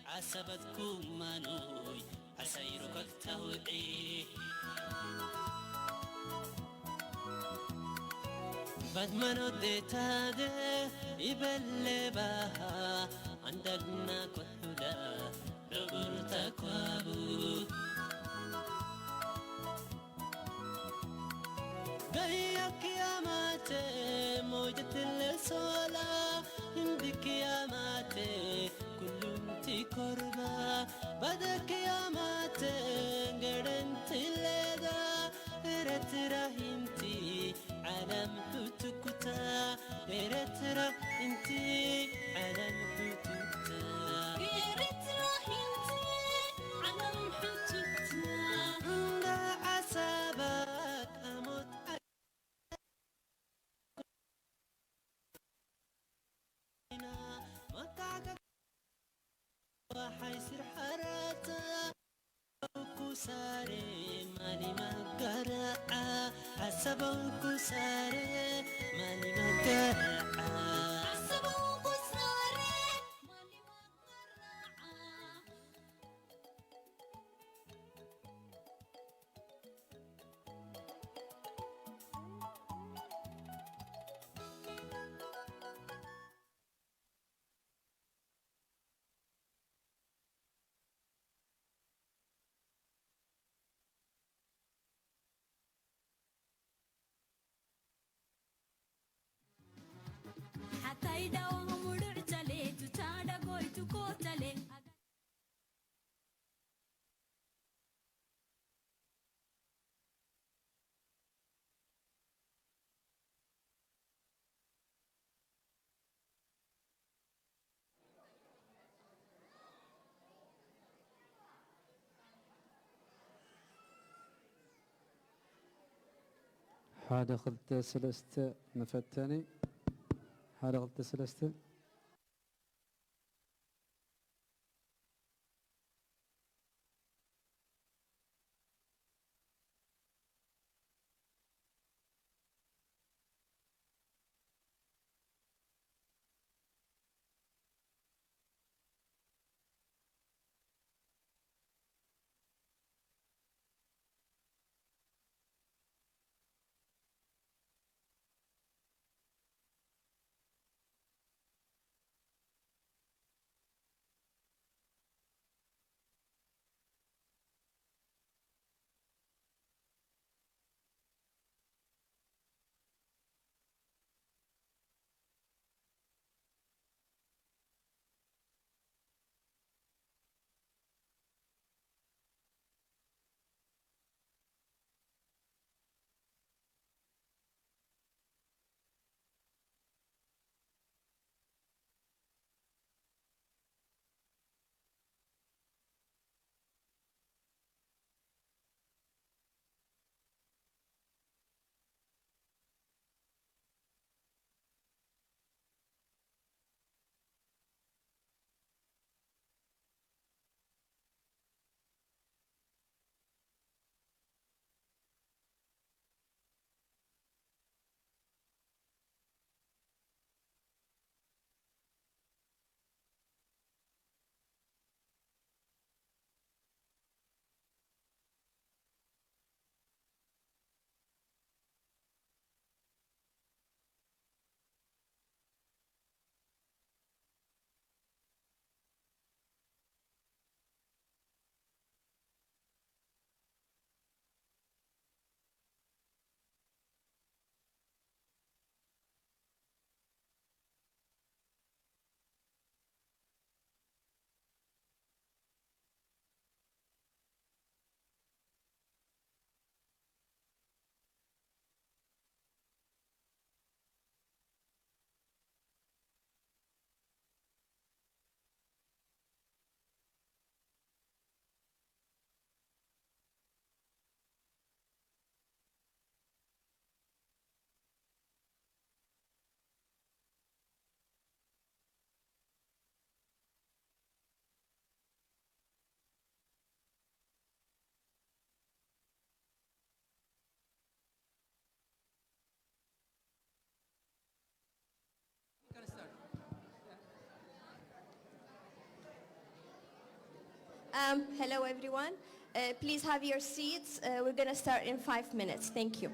عسبتكم منوي عسيرك التوعي بدمنو ديتاده يبلي بها عندنا كحلا لغرتك وابو بيك يا ماتي موجة الصلاة عندك يا ماتي كلهم تكربا بدك يا ماتي قرنت الليدا رترا انتي عالم حتكتا رترا انتي عالم حتكتا رترا انتي عالم حتكتا عند عسابك اموت وحيصير حراتا وكساري ماني مقرعة عصبا وكساري ماني مقرعة عصبا وكساري ماني مقرعة حتى يداوم ودرتلي تتادا قويتو كوتلي حاد أخذت سلسته مفتني حاد أخذت سلسته Hello everyone. Please have your seats. We're going to start in 5 minutes. Thank you.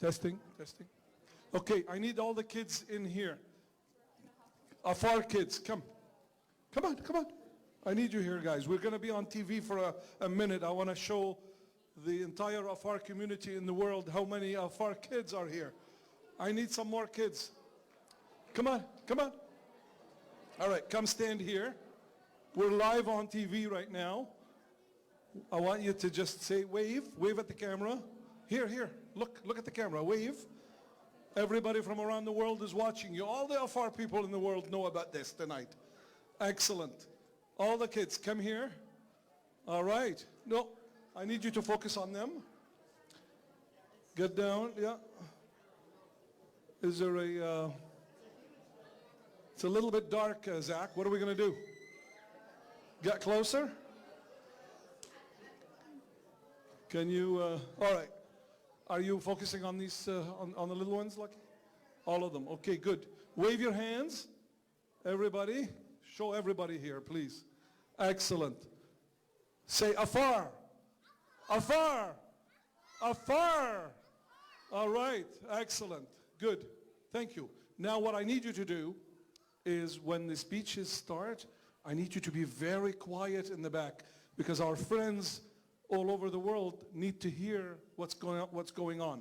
Testing, testing. Okay, I need all the kids in here. Afar kids, come. Come on, come on. I need you here, guys. We're going to be on TV for a minute. I want to show the entire Afar community in the world how many Afar kids are here. I need some more kids. Come on, come on. All right, come stand here. We're live on TV right now. I want you to just say wave at the camera. Here, here, look at the camera, wave. Everybody from around the world is watching you. All the Afar people in the world know about this tonight. Excellent. All the kids, come here. All right. No, I need you to focus on them. Get down, yeah. Is there a, it's a little bit dark, Zach. What are we going to do? Get closer? Can you, all right. Are you focusing on these, on the little ones, Lucky? All of them. Okay, good. Wave your hands, everybody. Show everybody here, please. Excellent. Say Afar. Afar. Afar. All right, excellent. Good. Thank you. Now what I need you to do is when the speeches start, I need you to be very quiet in the back because our friends all over the world need to hear what's going on.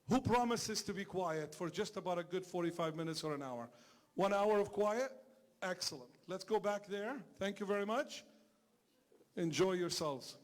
Who promises to be quiet for just about a good 45 minutes or an hour? 1 hour of quiet? Excellent. Let's go back there. Thank you very much. Enjoy yourselves.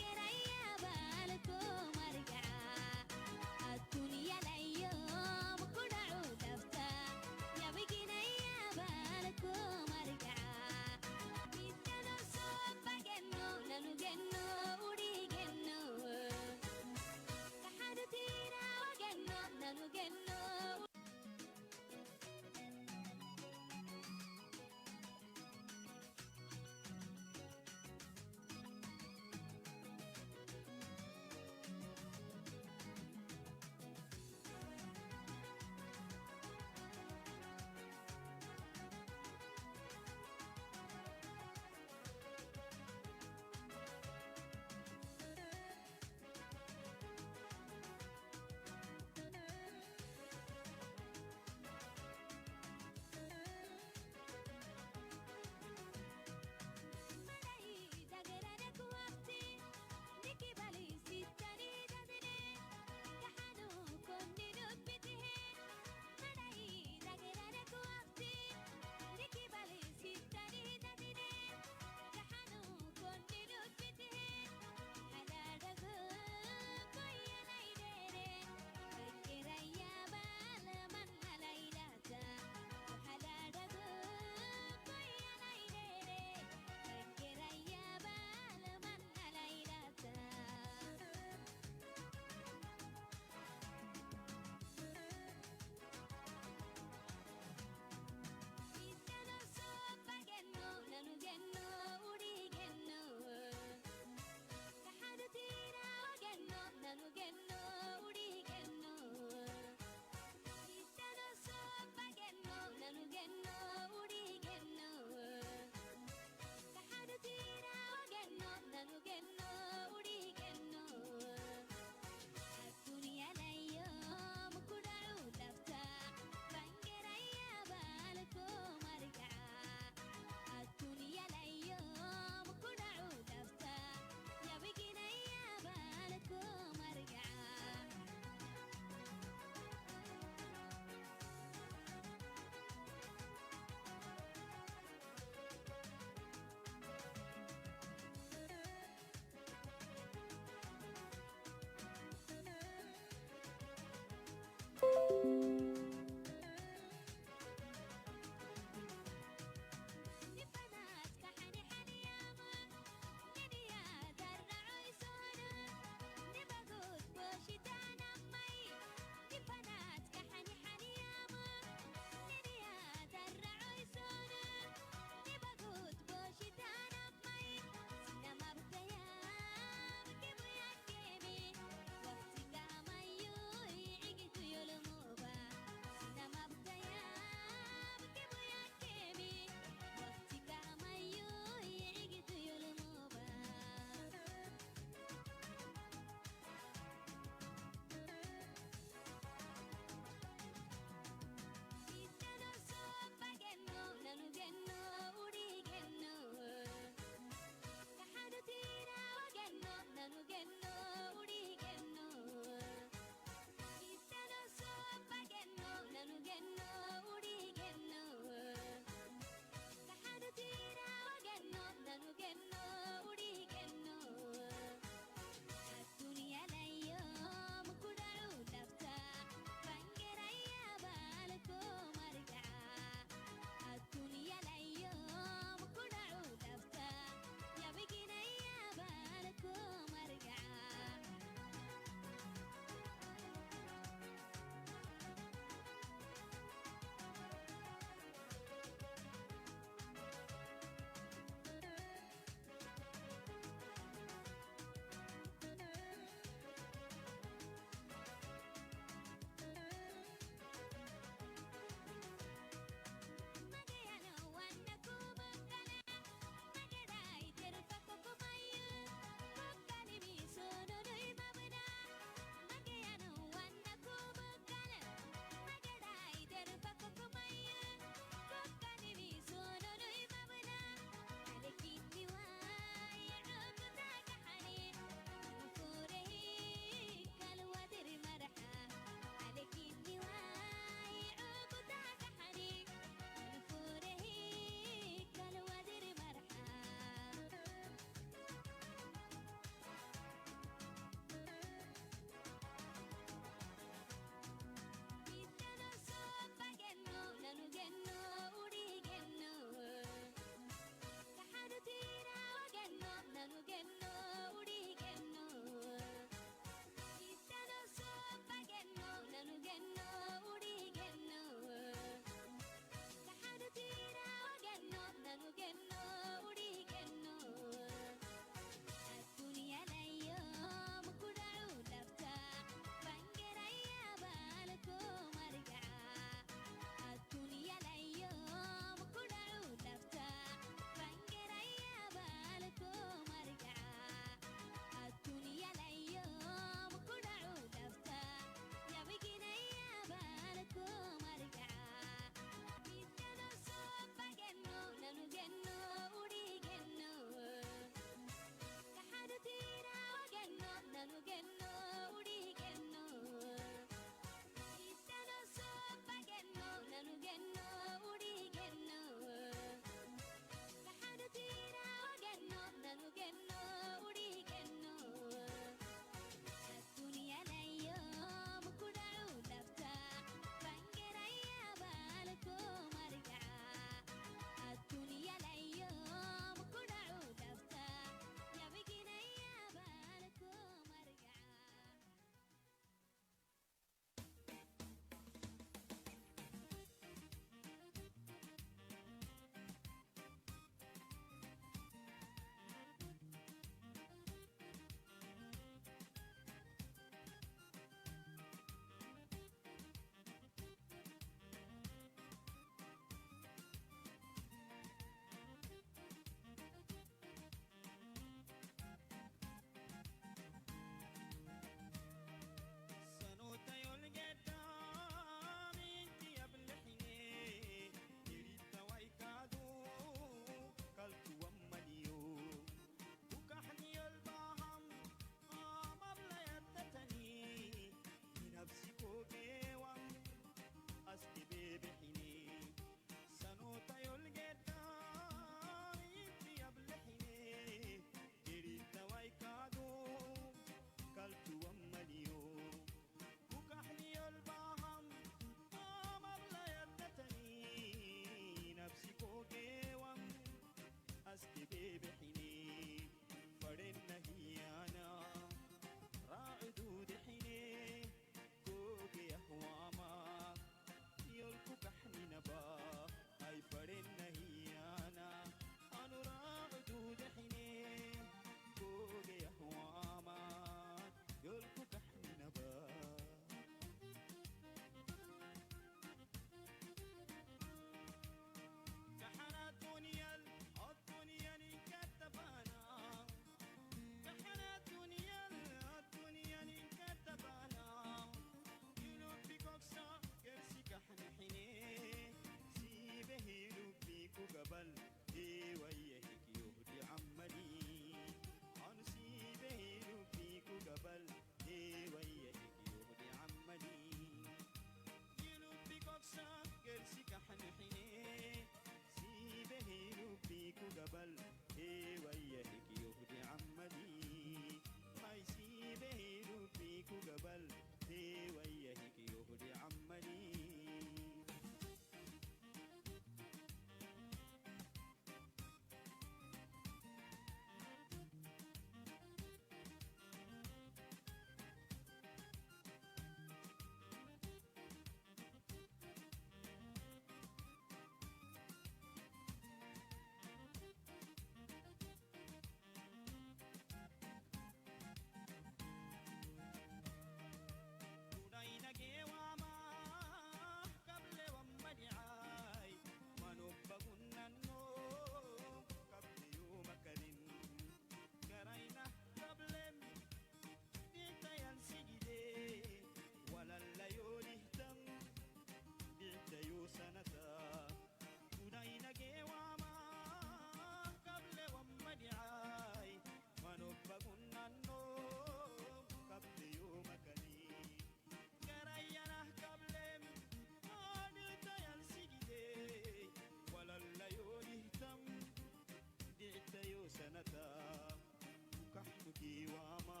giwama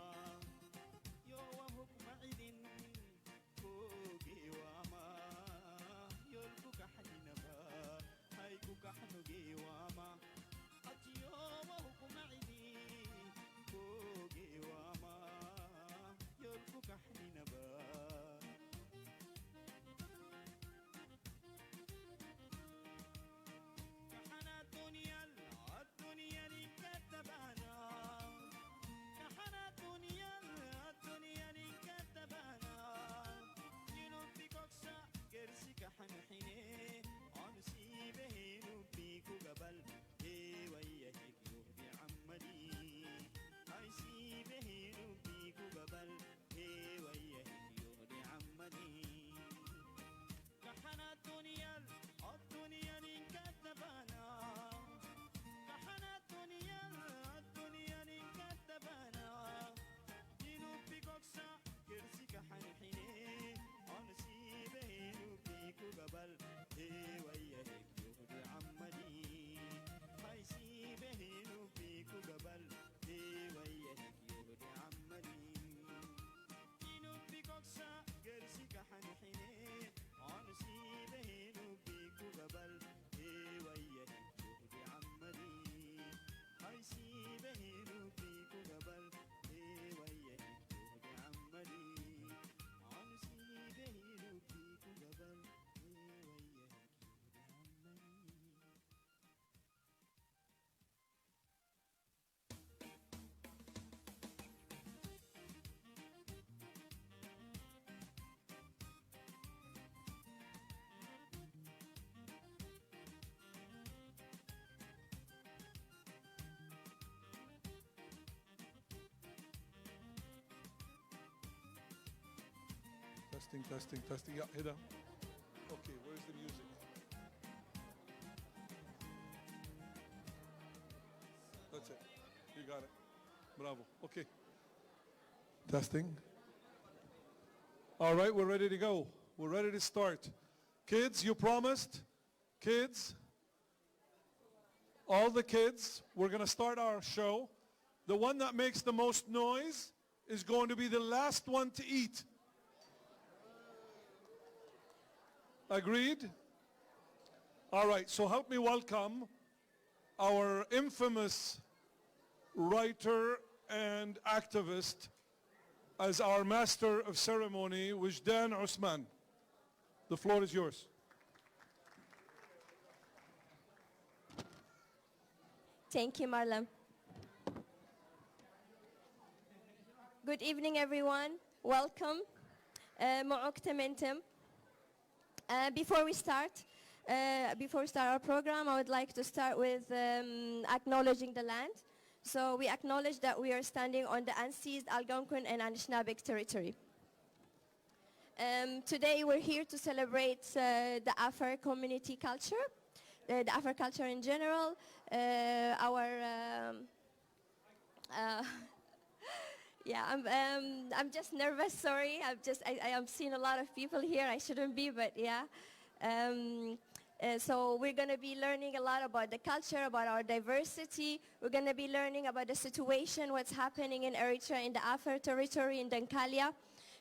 yo wa hukma idin ko giwama yol ku kahnina ba hay ku kahnu giwama atiyo wa hukma idin ko giwama yol ku kahnina ba كحنا الدنيا الدنيا اللي كتبانا كحنا الدنيا اللي كتبانا ينوبي كوكسا كرسي كحنا حيني عنسي بهينو بيكو قبل ايه ويا هيك يهدي عمدي عايسي بهينو بيكو قبل ايه ويا هيك يهدي عمدي كحنا الدنيا اللي كتبانا كحنا الدنيا اللي كتبانا ينوبي كوكسا كرسي كحن حيني عنسي بهينو بيكو قبل ايه ويا هيك يهدي عمدي هايسي بهينو بيكو قبل ايه ويا هيك يهدي عمدي ينوبي كوكسا كرسي كحن حيني عنسي بهينو بيكو قبل ايه ويا هيك يهدي عمدي هايسي بهينو بيكو قبل ايه ويا هيك يهدي عمدي عنسي بهينو بيكو قبل ايه ويا هيك يهدي عمدي Testing, testing, testing. Yeah, Hida. Okay, where's the music? That's it. You got it. Bravo. Okay. Testing. All right, we're ready to go. We're ready to start. Kids, you promised? Kids? All the kids, we're going to start our show. The one that makes the most noise is going to be the last one to eat. Agreed? All right, so help me welcome our infamous writer and activist as our master of ceremony, Wajdan Usman. The floor is yours. Thank you, Marlon. Good evening, everyone. Welcome. معك تمنتم. Before we start our program, I would like to start with acknowledging the land. So we acknowledge that we are standing on the unseized Algonquin and Anishinaabe territory. Today we're here to celebrate the Afar community culture, the Afar culture in general, yeah, I'm just nervous, sorry. I am seeing a lot of people here. I shouldn't be, but yeah. So we're going to be learning a lot about the culture, about our diversity. We're going to be learning about the situation, what's happening in Eritrea, in the Afar territory, in Dankalia.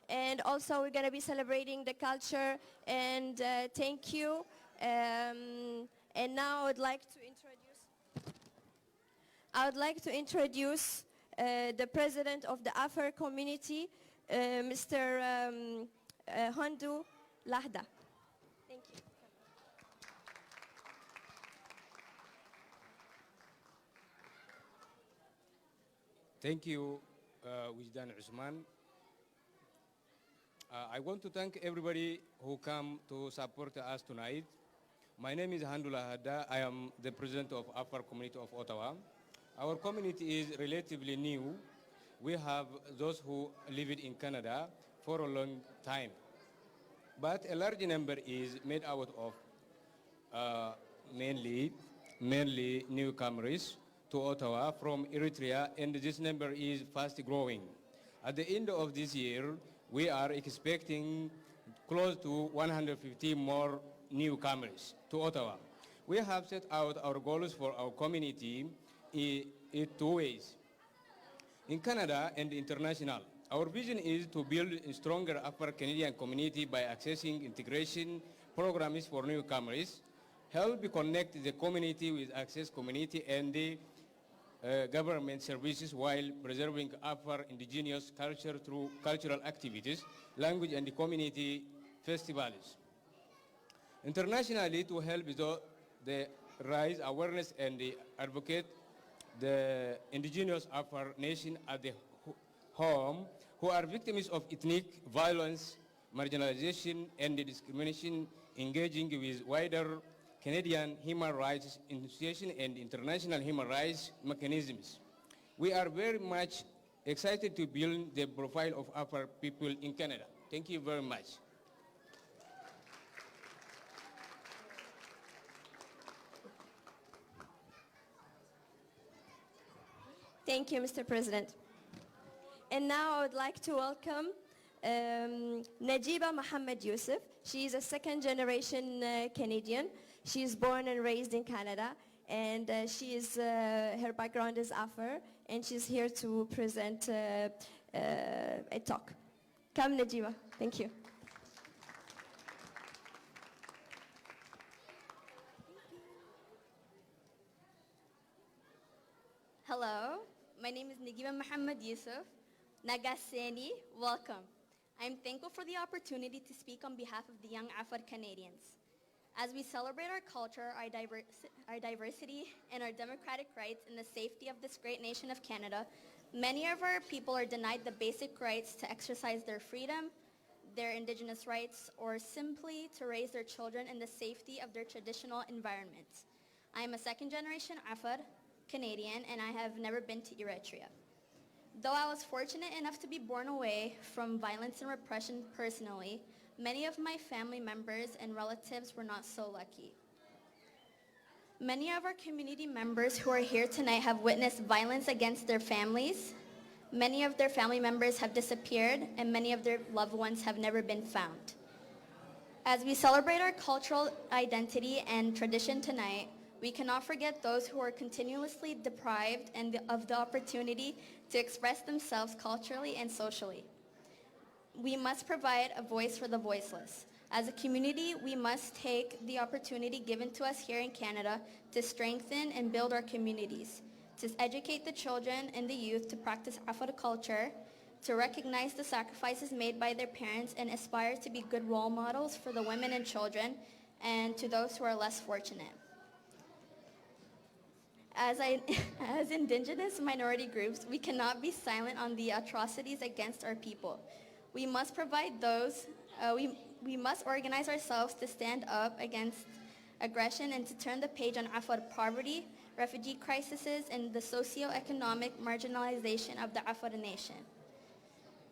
And also we're going to be celebrating the culture. And thank you. And now I would like to introduce the president of the Afar community, Mr. Handu Lahda. Thank you. Thank you, Wajdan Usman. I want to thank everybody who come to support us tonight. My name is Handula Hadda. I am the president of Afar community of Ottawa. Our community is relatively new. We have those who live in Canada for a long time. But a large number is made out of mainly newcomers to Ottawa from Eritrea, and this number is fast growing. At the end of this year, we are expecting close to 150 more newcomers to Ottawa. We have set out our goals for our community in two ways. in Canada and international. Our vision is to build a stronger Upper Canadian community by accessing integration programs for newcomers, help connect the community with access community and the government services while preserving Upper indigenous culture through cultural activities, language and community festivals. Internationally, to help the raise awareness and advocate the indigenous Upper nation at the home who are victims of ethnic violence, marginalization, and discrimination, engaging with wider Canadian human rights institutions and international human rights mechanisms. We are very much excited to build the profile of Upper people in Canada. Thank you very much. Thank you, Mr. President. And now I would like to welcome Najiba Mohammed Yusuf. She is a second generation Canadian. She is born and raised in Canada, and her background is Afar, and she's here to present a talk. Come, Najiba. Thank you. Hello, my name is Nagiba Mohammed Yusuf. Nagaseni, welcome. I'm thankful for the opportunity to speak on behalf of the young Afar Canadians. As we celebrate our culture, our diversity, and our democratic rights in the safety of this great nation of Canada, many of our people are denied the basic rights to exercise their freedom, their indigenous rights, or simply to raise their children in the safety of their traditional environments. I am a second-generation Afar Canadian, and I have never been to Eritrea. Though I was fortunate enough to be born away from violence and repression personally, many of my family members and relatives were not so lucky. Many of our community members who are here tonight have witnessed violence against their families. Many of their family members have disappeared, and many of their loved ones have never been found. As we celebrate our cultural identity and tradition tonight, we cannot forget those who are continuously deprived of the opportunity to express themselves culturally and socially. We must provide a voice for the voiceless. As a community, we must take the opportunity given to us here in Canada to strengthen and build our communities, to educate the children and the youth to practice Afar culture, to recognize the sacrifices made by their parents and aspire to be good role models for the women and children, and to those who are less fortunate. As indigenous minority groups, we cannot be silent on the atrocities against our people. We must provide those, we must organize ourselves to stand up against aggression and to turn the page on Afar poverty, refugee crises, and the socio-economic marginalization of the Afar nation.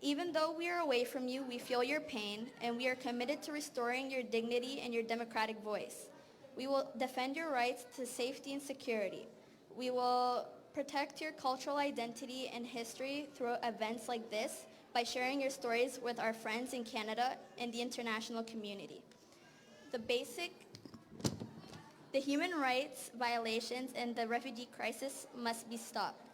Even though we are away from you, we feel your pain, and we are committed to restoring your dignity and your democratic voice. We will defend your rights to safety and security. We will protect your cultural identity and history through events like this by sharing your stories with our friends in Canada and the international community. The human rights violations and the refugee crisis must be stopped.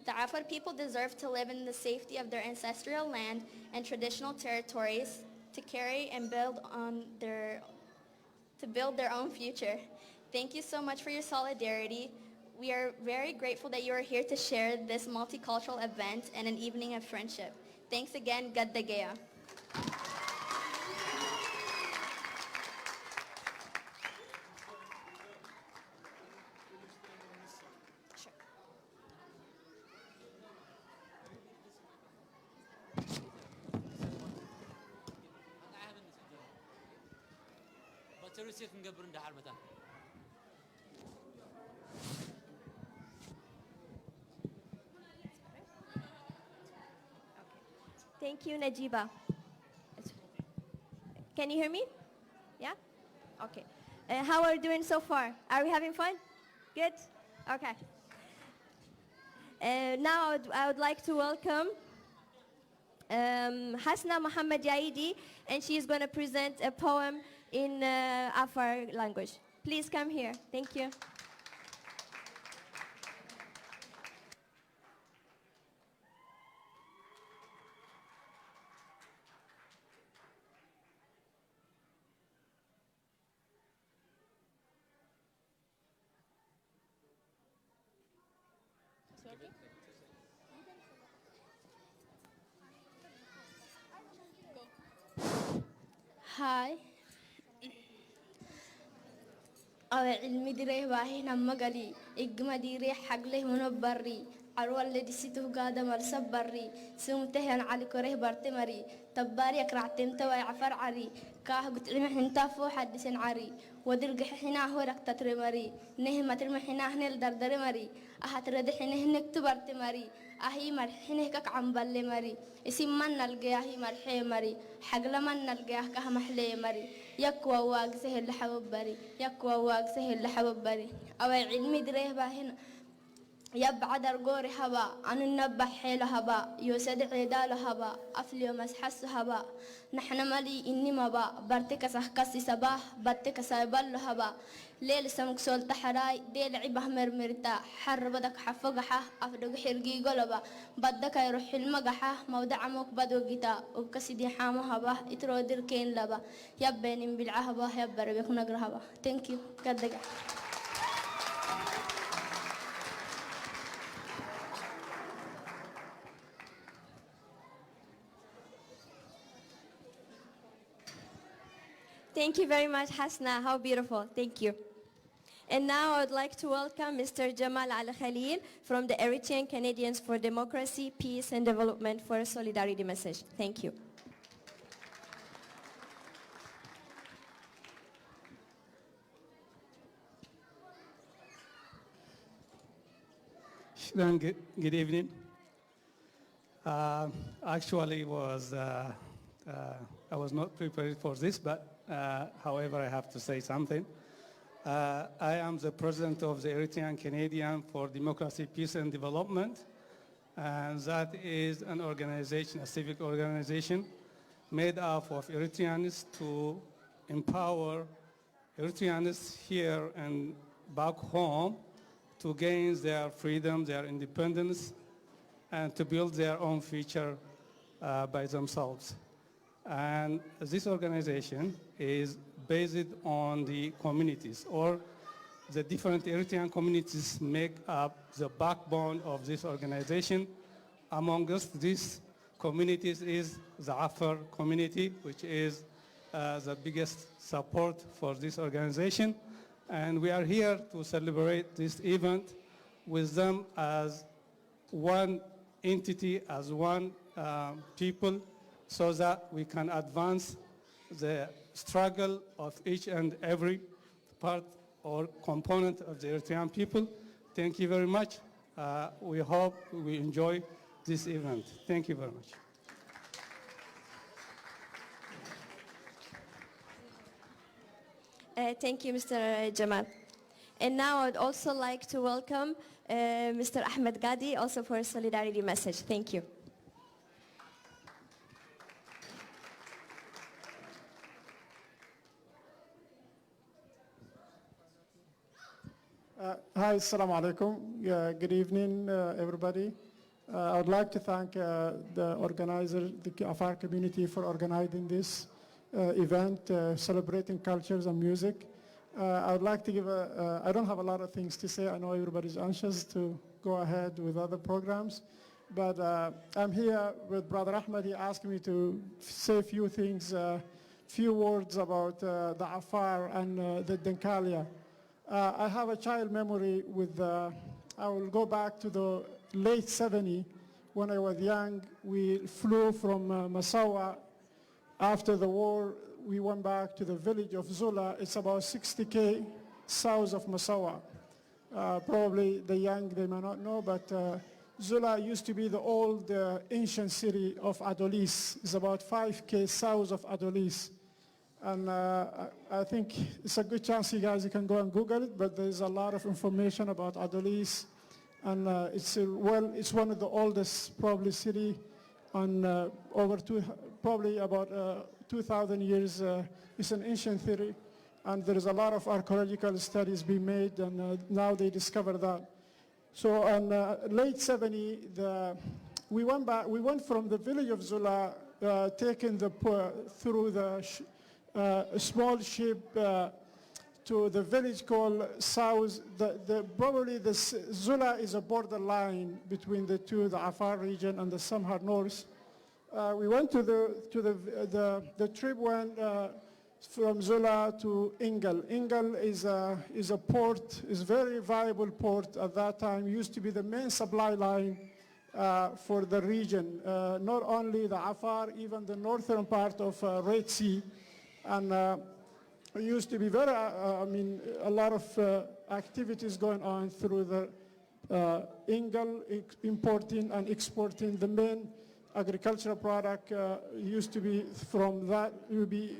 The Afar people deserve to live in the safety of their ancestral land and traditional territories to carry and build their own future. Thank you so much for your solidarity. We are very grateful that you are here to share this multicultural event and an evening of friendship. Thanks again, Gaddagea. Thank you, Najiba. Can you hear me? Yeah? Okay. How are you doing so far? Are we having fun? Good? Okay. Now I would like to welcome Hasna Mohammed Yaidi, and she is going to present a poem in Afar language. Please come here. Thank you. Hi. أو علمي دريه باهي نمجلي إجمع دريه حقله هنا بري عروال اللي دسيته قادة مرسب بري سمتهن على كره برتمري تباري أكرعتم توي عفر عري كاه قلت علمي حنتا فو حدثن عري ودرج حنا هو رك تترمري نهمة المحنا هن الدردر مري أهترد حنا هنك تبرتمري أهي مرحنه كك عم بالي مري اسم من نلقاه هي مرحي مري حقل من نلقاه كه محلي مري يكوى واقسه اللي حبب بري يكوى واقسه اللي حبب بري أو علمي دريه باهنا يبعد القوري هبا عن النبح حيل هبا يوسد عدال هبا أفلي ومسحس هبا نحن ملي إني مبا برتك سحكسي سباه بتك سايبل هبا ليل سمك سول تحراي ديل عبه مرمرتا حر بدك حفقحه أفدق حرقي قلبا بدك يروح المقحه مودع موك بدو قتا وبكسدي حامو هبا اترو دركين لبا يبين بالعهبا يبر بيكون أقرهبا thank you قدق Thank you very much, Hasna. How beautiful. Thank you. And now I would like to welcome Mr. Jamal Al Khalil from the Eritrean Canadians for Democracy, Peace and Development for a Solidarity Message. Thank you. Good evening. Actually, I was not prepared for this, but however, I have to say something. I am the president of the Eritrean Canadian for Democracy, Peace and Development, and that is an organization, a civic organization, made up of Eritreans to empower Eritreans here and back home to gain their freedom, their independence, and to build their own future by themselves. And this organization is based on the communities, or the different Eritrean communities make up the backbone of this organization. Amongst these communities is the Afar community, which is the biggest support for this organization. And we are here to celebrate this event with them as one entity, as one people, so that we can advance the struggle of each and every part or component of the Eritrean people. Thank you very much. We hope we enjoy this event. Thank you very much. Thank you, Mr. Jamal. And now I would also like to welcome Mr. Ahmed Gadi, also for a solidarity message. Thank you. Hi, assalamu alaikum. Good evening, everybody. I would like to thank the organizer, the Afar community, for organizing this event, celebrating cultures and music. I would like to give I don't have a lot of things to say. I know everybody's anxious to go ahead with other programs. But I'm here with Brother Ahmed. He asked me to say a few things, few words about the Afar and the Denkalia. I have a child memory with, I will go back to the late 70s. When I was young, we flew from Massawa. After the war, we went back to the village of Zula. It's about 60K south of Massawa. Probably the young, they may not know, but Zula used to be the old ancient city of Adolis. It's about 5K south of Adolis. And I think it's a good chance you guys can go and Google it, but there's a lot of information about Adolis. And it's one of the oldest probably city on probably about 2,000 years. It's an ancient city. And there is a lot of archaeological studies being made, and now they discover that. So in late 70, we went from the village of Zula, taking through the small ship to the village called South. Probably Zula is a borderline between the two, the Afar region and the Samar North. We went to the trip went from Zula to Ingal. Ingal is a port, is a very viable port at that time, used to be the main supply line for the region. Not only the Afar, even the northern part of Red Sea. And it used to be very, a lot of activities going on through the Ingal, importing and exporting. The main agricultural product used to be from that, would be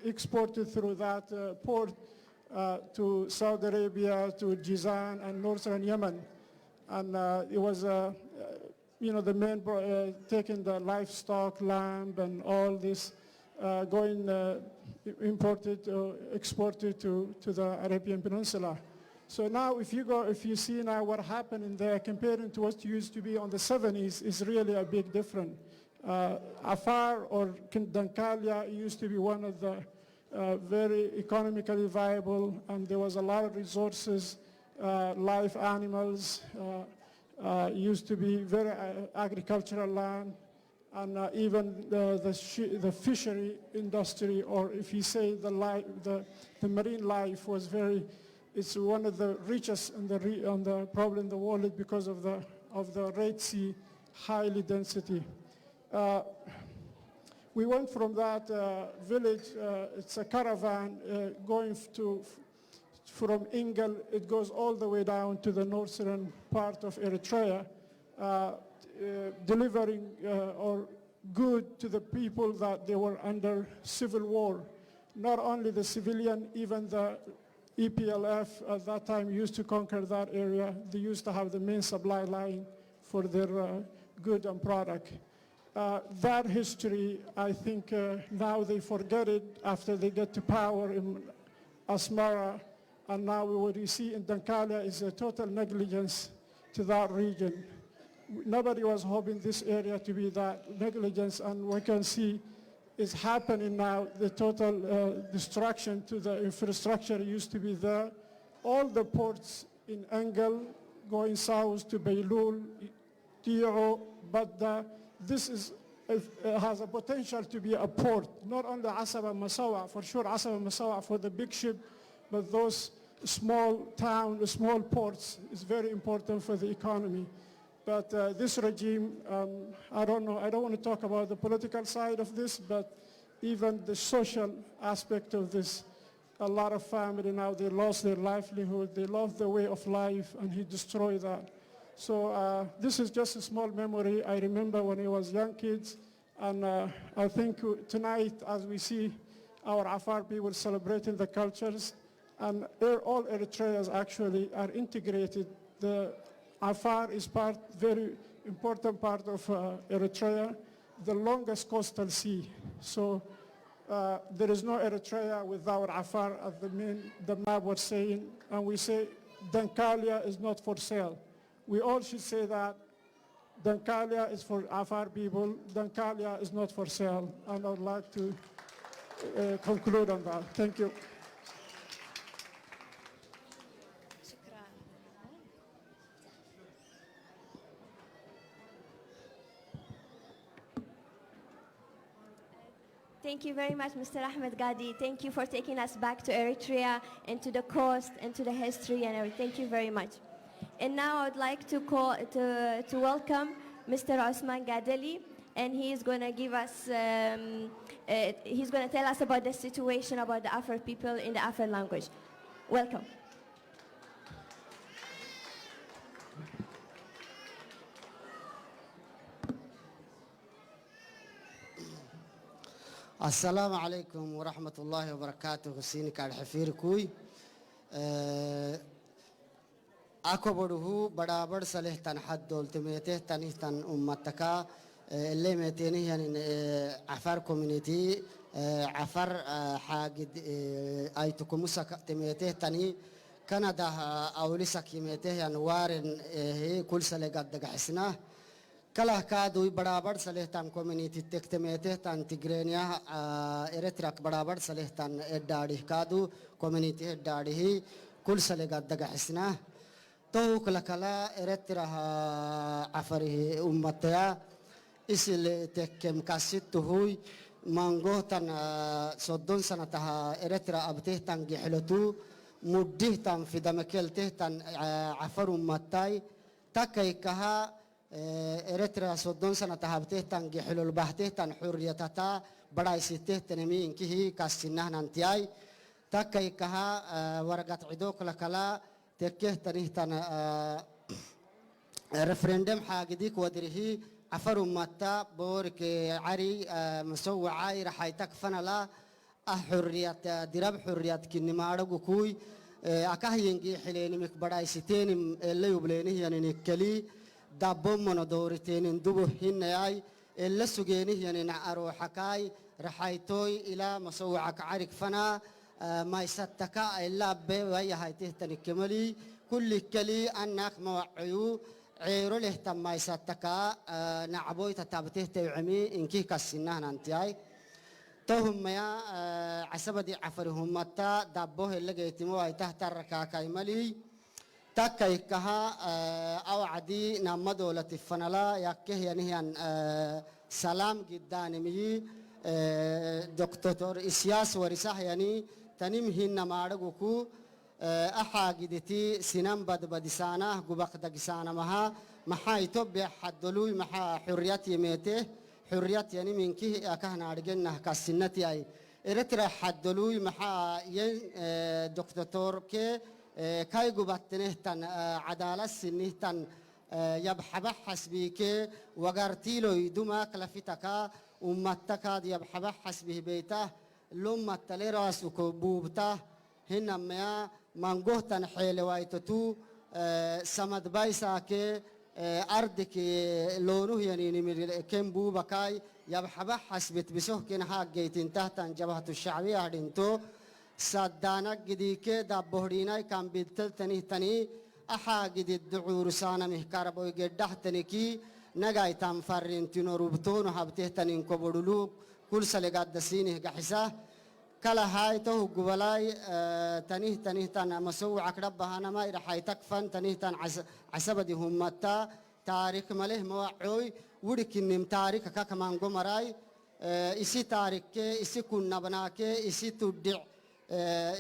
exported through that port to Saudi Arabia, to Jizan and northern Yemen. And it was, the main, taking the livestock, lamb and all this, going imported, exported to the Arabian Peninsula. So now if you see now what happened in there comparing to what used to be on the 70s is really a big difference. Afar or Dankalia used to be one of the very economically viable, and there was a lot of resources, live animals, used to be very agricultural land, and even the fishery industry, or if you say the marine life was very. It's one of the richest probably in the world because of the Red Sea highly density. We went from that village. It's a caravan going from Ingal. It goes all the way down to the northern part of Eritrea, delivering or good to the people that they were under civil war. Not only the civilian, even the EPLF at that time used to conquer that area. They used to have the main supply line for their good and product. That history, I think now they forget it after they get to power in Asmara, and now what we see in Dankalia is a total negligence to that region. Nobody was hoping this area to be that negligence, and we can see is happening now, the total destruction to the infrastructure used to be there. All the ports in Engel, going south to Beilul, Tiro, Badda, this has a potential to be a port, not only Asaba and Masawa, for sure Asaba and Masawa for the big ship, but those small ports is very important for the economy. But this regime, I don't know, I don't want to talk about the political side of this, but even the social aspect of this, a lot of family now, they lost their livelihood, they lost their way of life, and he destroyed that. So this is just a small memory. I remember when I was young kids, and I think tonight, as we see our Afar people celebrating the cultures, and all Eritreans actually are integrated. The Afar is very important part of Eritrea, the longest coastal sea. So there is no Eritrea without Afar, as the map was saying, and we say Dankalia is not for sale. We all should say that Dankalia is for Afar people, Dankalia is not for sale, and I'd like to conclude on that. Thank you. Thank you very much, Mr. Ahmed Gadi. Thank you for taking us back to Eritrea and to the coast and to the history and everything. Thank you very much. And now I'd like to welcome Mr. Osman Gadeli, and he's going to give us, he's going to tell us about the situation about the Afar people in the Afar language. Welcome. السلام عليكم ورحمة الله وبركاته. سيني كار حفير كوي أكو بره بڑا بڑ صلح تن حد دولتميته تنيه تن أمتكا اللي متيني يعني عفار كوميونيتي عفار حاجد أيتكم مسك تميته تني كندا أولي سكيمته يعني وارن هي كل سنة قد حسناه كلا كادو برابر سلهتان كوميونيتي تكتميته تان تيغرينيا إريتراك برابر سلهتان إداري كادو كوميونيتي إداري كل سلقات دقا حسنا تو كلا كلا إريتراها عفره أمتيا إسل تكم كاسيت هوي مانغو تان صدون سنة تها إريترا أبته تان جحلتو مده تان في دمكلته تان عفر أمتاي تكاي كها إريترا صدون سنة تهابته تان جحلول بحته تان حريتها براي سته تنمي إنكه كاسينه نانتياي تكاي كها ورقة عدوك لكلا تكه تنه تان رفرندم حاجديك ودره عفر متا بورك عري مسوى عاير حيتك فنلا حرية درب حرية كني ما أرجو كوي أكاهينجي حليني مكبراي ستين اللي يبليني يعني نكلي دابم من دورتين دبه هنياي اللي سجيني يعني نعرو حكاي رحيتوي إلى مسوى عارك فنا ما يستكا إلا بوي هايته تنكملي كل كلي أنك موعيو عيرو له تم ما يستكا نعبوي تتابته توعمي إنكي كسنان أنتياي توهم يا عسبدي عفرهم متى دبوه اللي جيتمو أي تحت الركاكاي ملي تكيكها أو عدي نمدو لتفنلا يكه يعني سلام جدا نمي دكتور إسياس ورساه يعني تنمهن مارجوكو أحاجدتي سنام بدسانة جبق دقسانة مها محا يتوب حدلوي محا حريات يميته حريات يعني من كه أكهنا رجلنا كسنتي أي إرترا حدلوي محا ين دكتور كه كاي جبتنه تن عدالة سنه تن يبحبح حسبيك وقرتيلو يدوما كلفتك أمتك يبحبح حسبه بيته لما تلراس وكبوبته هنا ما منجوه تنحيل وايتتو سمد بايساك أرضك لونه يعني نمر كم بوبكاي يبحبح حسبت بسوه كن حق جيتين تحت جبهة الشعبية هدينتو صدانك جديك دبهريناي كان بيتل تني أحاجد الدعور سانا مهكربو يجده تنكي نجاي تنفرين تنوربتون وحبته تنين كبرلوك كل سلقات دسينه جحسه كلا هاي تو قبلاي تنيه تن مسوع عقرب بهانا ما رح يتكفن تنيه تن عسبدي هم متى تاريخ مله موعوي ودكنيم تاريخ كمان قمراي إسي تاريخ إسي كنا بناك إسي تودع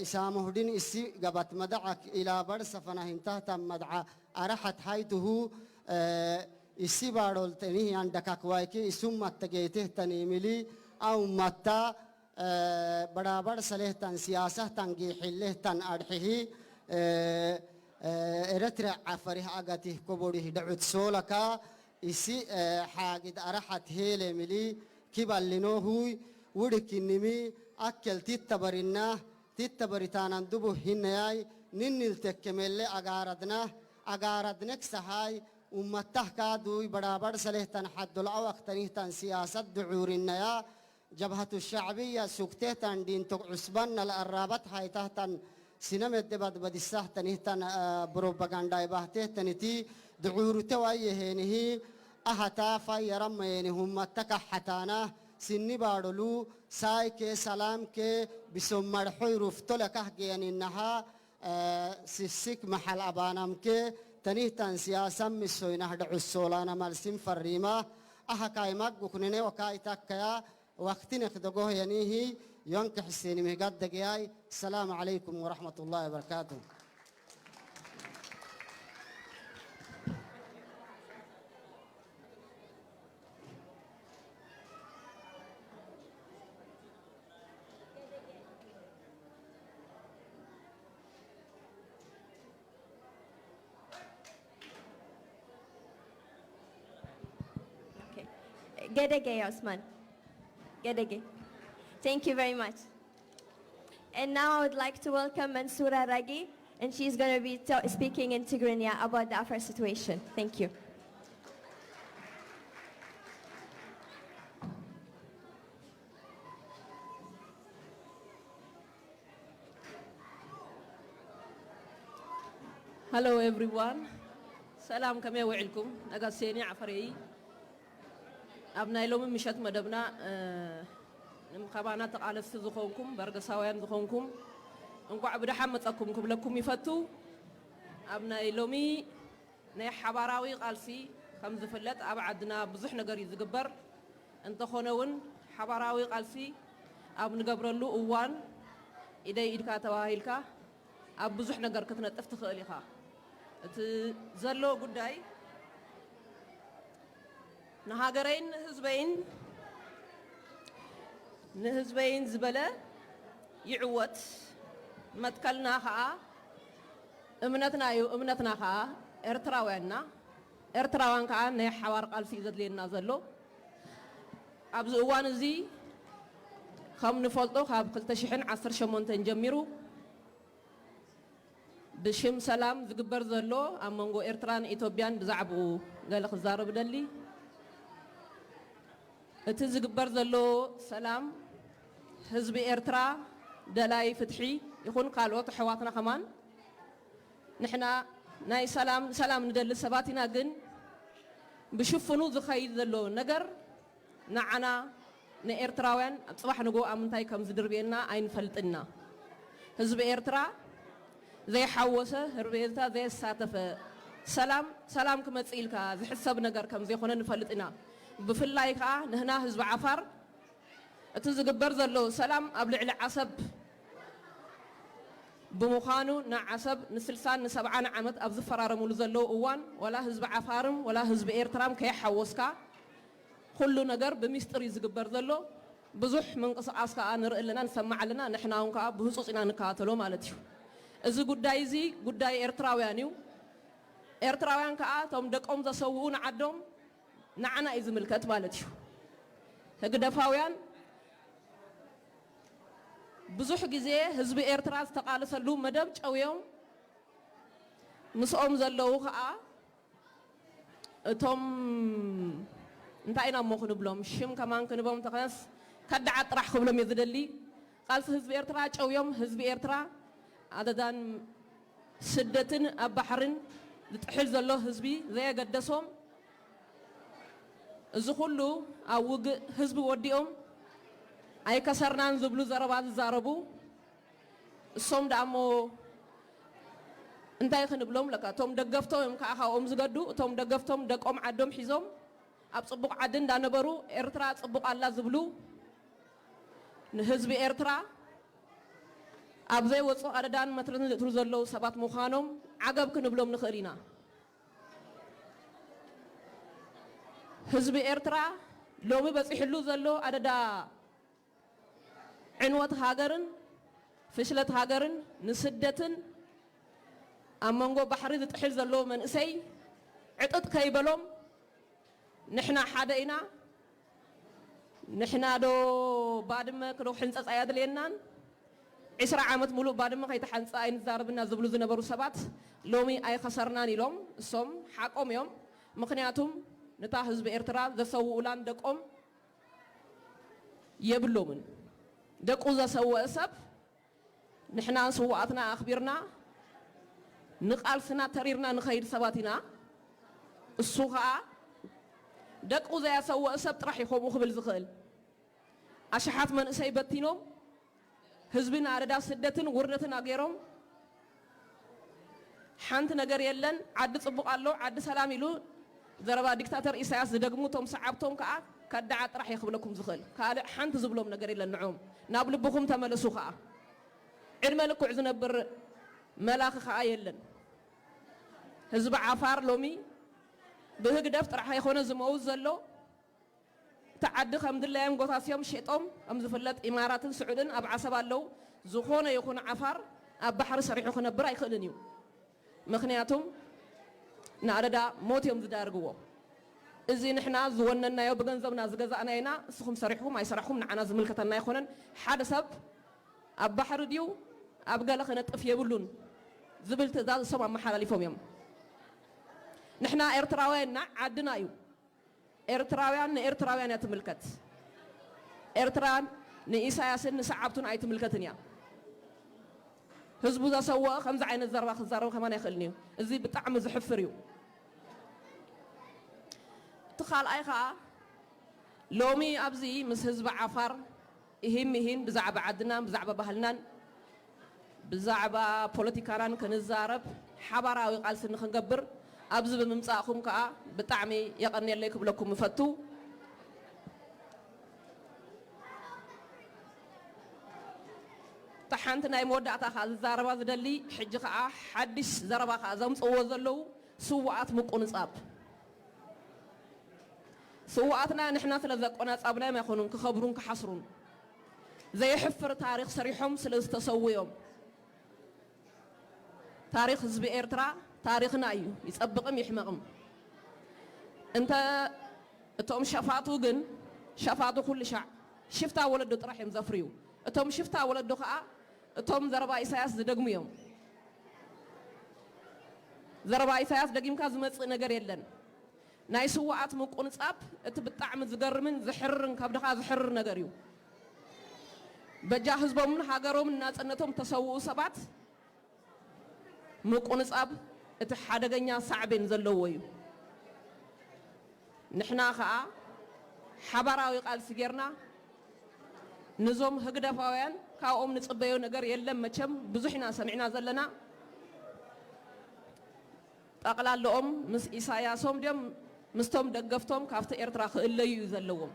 إسامه دين إسي جبت مدعك إلى برس فنهنته تم مدعى أرحت هايته إسي بارول تنيه عندك كوايك إسم متجيته تنيملي أو متى برابر سليه تن سياسة تنجي حله تن أرحيه إرترع عفره أجته كبره دعوت سولكا إسي حاجد أرحت هيل ملي كبالينه هوي ودكنيمي أكل تتبرتان دبو هنياي ننل تكمل أجاردنك سهاي أمته كادوي برابر سليه تن حد الأوقت تنيه تن سياسة دعور النيا جبهة الشعبية سكتة دين عصبان الأرابط هاي تحت سينما الدباد بديسه تنهتن بروباغندا يبهته تنتي دعور تويه هنه أهتا فيرم هم تكحتانا سني بارلو سايك سلام كي بسمر حيرف تلكه يعني إنها سيسك محل أبانام كي تنهتن سياسة مسوينه دعوسولانا مالسين فريمة أهكاي مقبوكنيني وكاي تكيا وقتنا خدقوه ينيهي ينك حسيني مهقاد دقياي السلام عليكم ورحمة الله وبركاته Gedege Osman. Gedege. Thank you very much. And now I would like to welcome Mansoura Ragi, and she's going to be speaking in Tigrinya about the Afar situation. Thank you. Hello everyone. Salam kame wa'ilkum. Naga seni afari. أبنا يلوم مشات مدبنا خبانا تقالس زخونكم برقصاويان زخونكم انكو عبد حمد أكم كبلكم يفتو أبنا يلومي نيح حباراوي قالسي خمس فلت أبعدنا بزح نقري زقبر انت خونون حباراوي قالسي أبن قبرلو أوان إذا إدكا تواهيلكا أب بزح نقر كتنا تفتخليخا زلو قداي نهاجرين هزبين زبلة يعوت متكلنا خا امنتنا خا ارتراوان كا نه حوار قالسي زد لينا زلو ابز اوان زي خم نفلطو خاب 2018 جميرو بشم سلام زغبر زلو امنغو ارتران ايثيوبيان بزعبو قال خزارب دلي እቲ ዝግበር ዘሎ ሰላም ህዝቢ ኤርትራ ደላይ ፍትሒ ይኹን ካልኦት ሕዋትና ከማን ንሕና ናይ ሰላም ንደሊ ሰባት ኢና ግን ብሽፍኑ ዝኸይድ ዘሎ ነገር ንዓና ንኤርትራውያን ፅባሕ ንጎ ኣብ ምንታይ ከም ዝድርብየና ኣይንፈልጥና ህዝቢ ኤርትራ ዘይሓወሰ ህርቤታ ዘይሳተፈ ሰላም ክመፅእ ኢልካ ዝሕሰብ ነገር ከም ዘይኮነ ንፈልጥ ኢና بفلاي كا نهنا حزب عفار اتزغبر زلو سلام اب لعل عصب بمخانو نا عصب نسلسان نسبعان عمت اب زفرارمو زلو اوان ولا حزب عفارم ولا حزب ايرترام كي حوسكا كل نجر بميستر يزغبر زلو بزح من قصاص كا نرئ لنا نسمع لنا نحنا كا بهصوصنا نكاتلو مالتي እዚ ጉዳይ እዚ ጉዳይ ኤርትራውያን እዩ ኤርትራውያን ከኣ ቶም ደቆም ዘሰውኡን ዓዶም نعنا إذا ملكت مالتيو هجدفاويان بزح جزء حزب إيرتراس تقال سلوم مدام أو يوم مسؤوم زلوا خاء توم انتاينا مخن بلوم شم كمان كنبوم تقاس كدعت راح قبل ميزدلي قال حزب إيرتراس أو يوم حزب إيرترا عددان سدتن أبحرن تحل زلوا حزبي زي قدسهم زخلو أوج حزب وديهم أي كسرنان زبلو زربات زاربو الصوم دامو انتاي خنبلوم لك توم دقفتهم كأخا زقدو توم دقفتهم دقوم عدم حزوم أبصبق عدن دانبرو إرترا صبق الله زبلو حزب إرترا أبزي وصو أردان مثلا تروزلو سبات مخانم عقب كنبلوم نخرينا حزب إيرترا لو بس يحلو زلو أددا عنوة هاجرن فشلت هاجرن نسدتن أمانجو بحر تحل زلو من إسي عطت كيبلوم نحنا حدينا نحنا دو بعد ما كرو حنص أياد لينان 10 عامات ملو بعد ما كي تحنص أين زاربنا زبلو زنبرو سبات لومي أي خسرنا نيلوم الصوم حقهم يوم مخنياتهم نتا حزب إيرترا زسووا لان دقوم يبلومن دقو زسووا أسب نحنا سواتنا أخبرنا نقال سنا تريرنا نخير سباتنا السوغا دقو زي سووا أسب راح يخوم خبل زخل أشحات من سيبتينو حزبنا ردا سدتن ورنتنا غيرهم حانت نجار يلن عد صبق الله عد سلام يلو زربا ديكتاتور إساس دقموتهم صعبتهم كدعت راح يخبلكم زخل قال حنت زبلهم نجري للنعوم نابل بكم تملسوا خا علم لك عزنا بر ملاخ خا يلن حزب عفار لومي بهق دفت راح يخون زموز زلو تعد الحمد لله يوم قطاسيوم شيطهم أم زفلت إمارات السعودين أب عصب الله زخونه يكون عفار أب بحر صريح يكون برا يخلنيو مخنياتهم نعرضا موت يوم زدار جوا إذا نحنا زوجنا يوم بجنزبنا زجزأنا هنا سخم صريحهم أي صريحهم نعنا زملكتنا يخونن حد سب أب بحر ديو أبقى لخنا تفيه بلون زبلت ذا سما محل لفهم يوم نحنا إرتراوين عدنا يو إرتراوين يتملكت إرتران نإساياسن نسعبتون أي تملكتنيا حزب ذا سوا 5 عين الزربة خزارو كمان يخلنيو إزي بتعم زحفريو تخال أي خا لومي أبزي مس حزب عفار إهين بزعب عدنا بزعب بهلنا بزعب بوليتيكاران كنزارب حبراوي قال سن خنقبر أبز بممساخم كا بطعمي يقني لك بلكم فتو تحنتنا يمودعتا خاز زاربا زدلي حج كا حدش زربا خازم صوزلو سوات مقونصاب سواتنا نحنا سلازقنا صابنا ما يخونون كخبرون كحصرون زي حفر تاريخ صريحهم سلازتسويهم تاريخ حزب إيرترا تاريخنا أيو يسبقهم يحمقهم أنت أتوم شفاتو جن شفاتو كل شع شفتا ولد طرح يمزفريو أتوم شفتا ولد خاء أتوم ضربا إساس دقميهم ضربا إساس دقيم كازمت نجار يلن ناي سوات مقونص أب أتبتعم زجرمن زحرن كابدخا زحر نجاريو بجاهز بمن هاجرهم الناس أنتم تسووا سبات مقونص أب اتحادقنا صعبين زلويو نحنا خا حبراوي قال سجرنا نزوم هجدا فاوين كاوم نصبيو نجار يلم مچم بزحنا سمعنا زلنا أقلال لهم مس إساياسهم دم مستهم دقفتهم كافت إرترا خليو زلوهم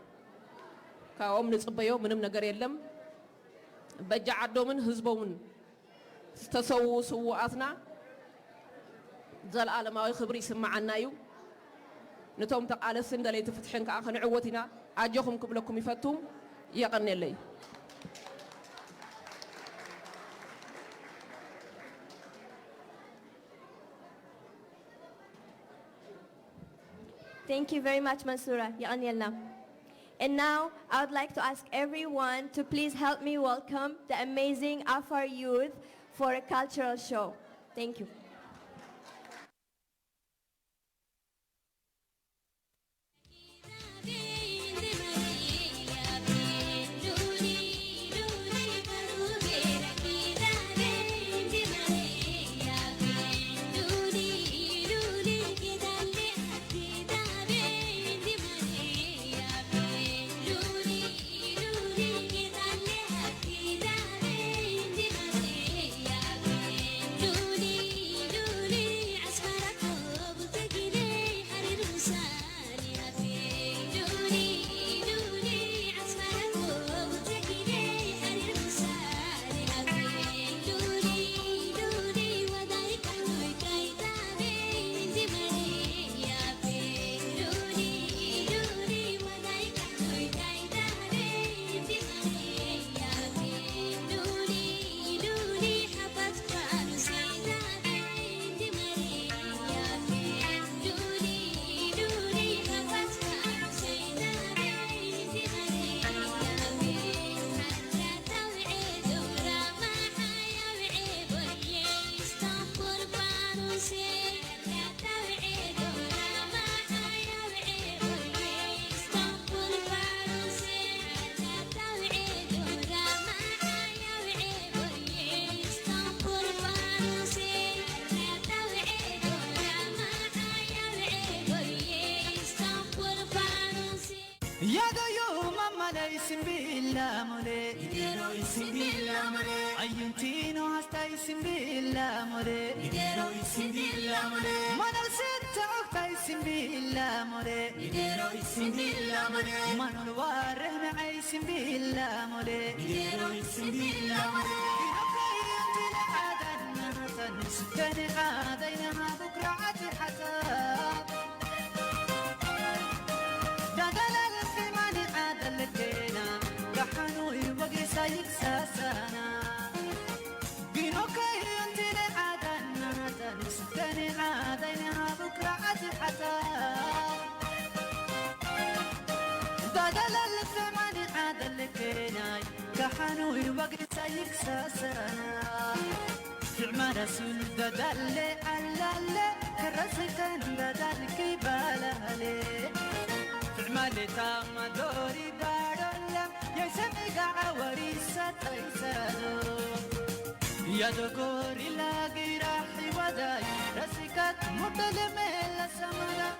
كاوم نصبيو منهم نجار يلم بجعدوا من حزبهم تسووا سواتنا زال عالماوي خبري سمعنا يو نتوم تقال السند اللي تفتحين كأخن عوتنا أجوهم قبلكم يفتوم يقنن لي Thank you very much, Mansoura. يقنن لنا. And now, I would like to ask everyone to please help me welcome the amazing Afar youth for a cultural show. Thank you. يا ديوم ما ليس بالله مولي يديرو يسم بالله مولي عينتينو هستا يسم بالله مولي يديرو يسم بالله مولي ما نرسلت عقتا يسم بالله مولي يديرو يسم بالله مولي ما نواره معي يسم بالله مولي يديرو يسم بالله مولي ينقيت العادنا نسكن عادينا بكرة عادي حساب ساسانا بينوكي انت لعادنا تنسكني عادينا بكرة عادي حتى بدل الثمن عاد لكيناي كحنوي وقت سايك ساسانا فعما رسول بدل على كرسكن بدل كيباله لي فعما لتام دوري دارولم يا سميق عوريسة تيسادو يا دكوري لاقي راحي وداي رسكت مدلمي لسمدا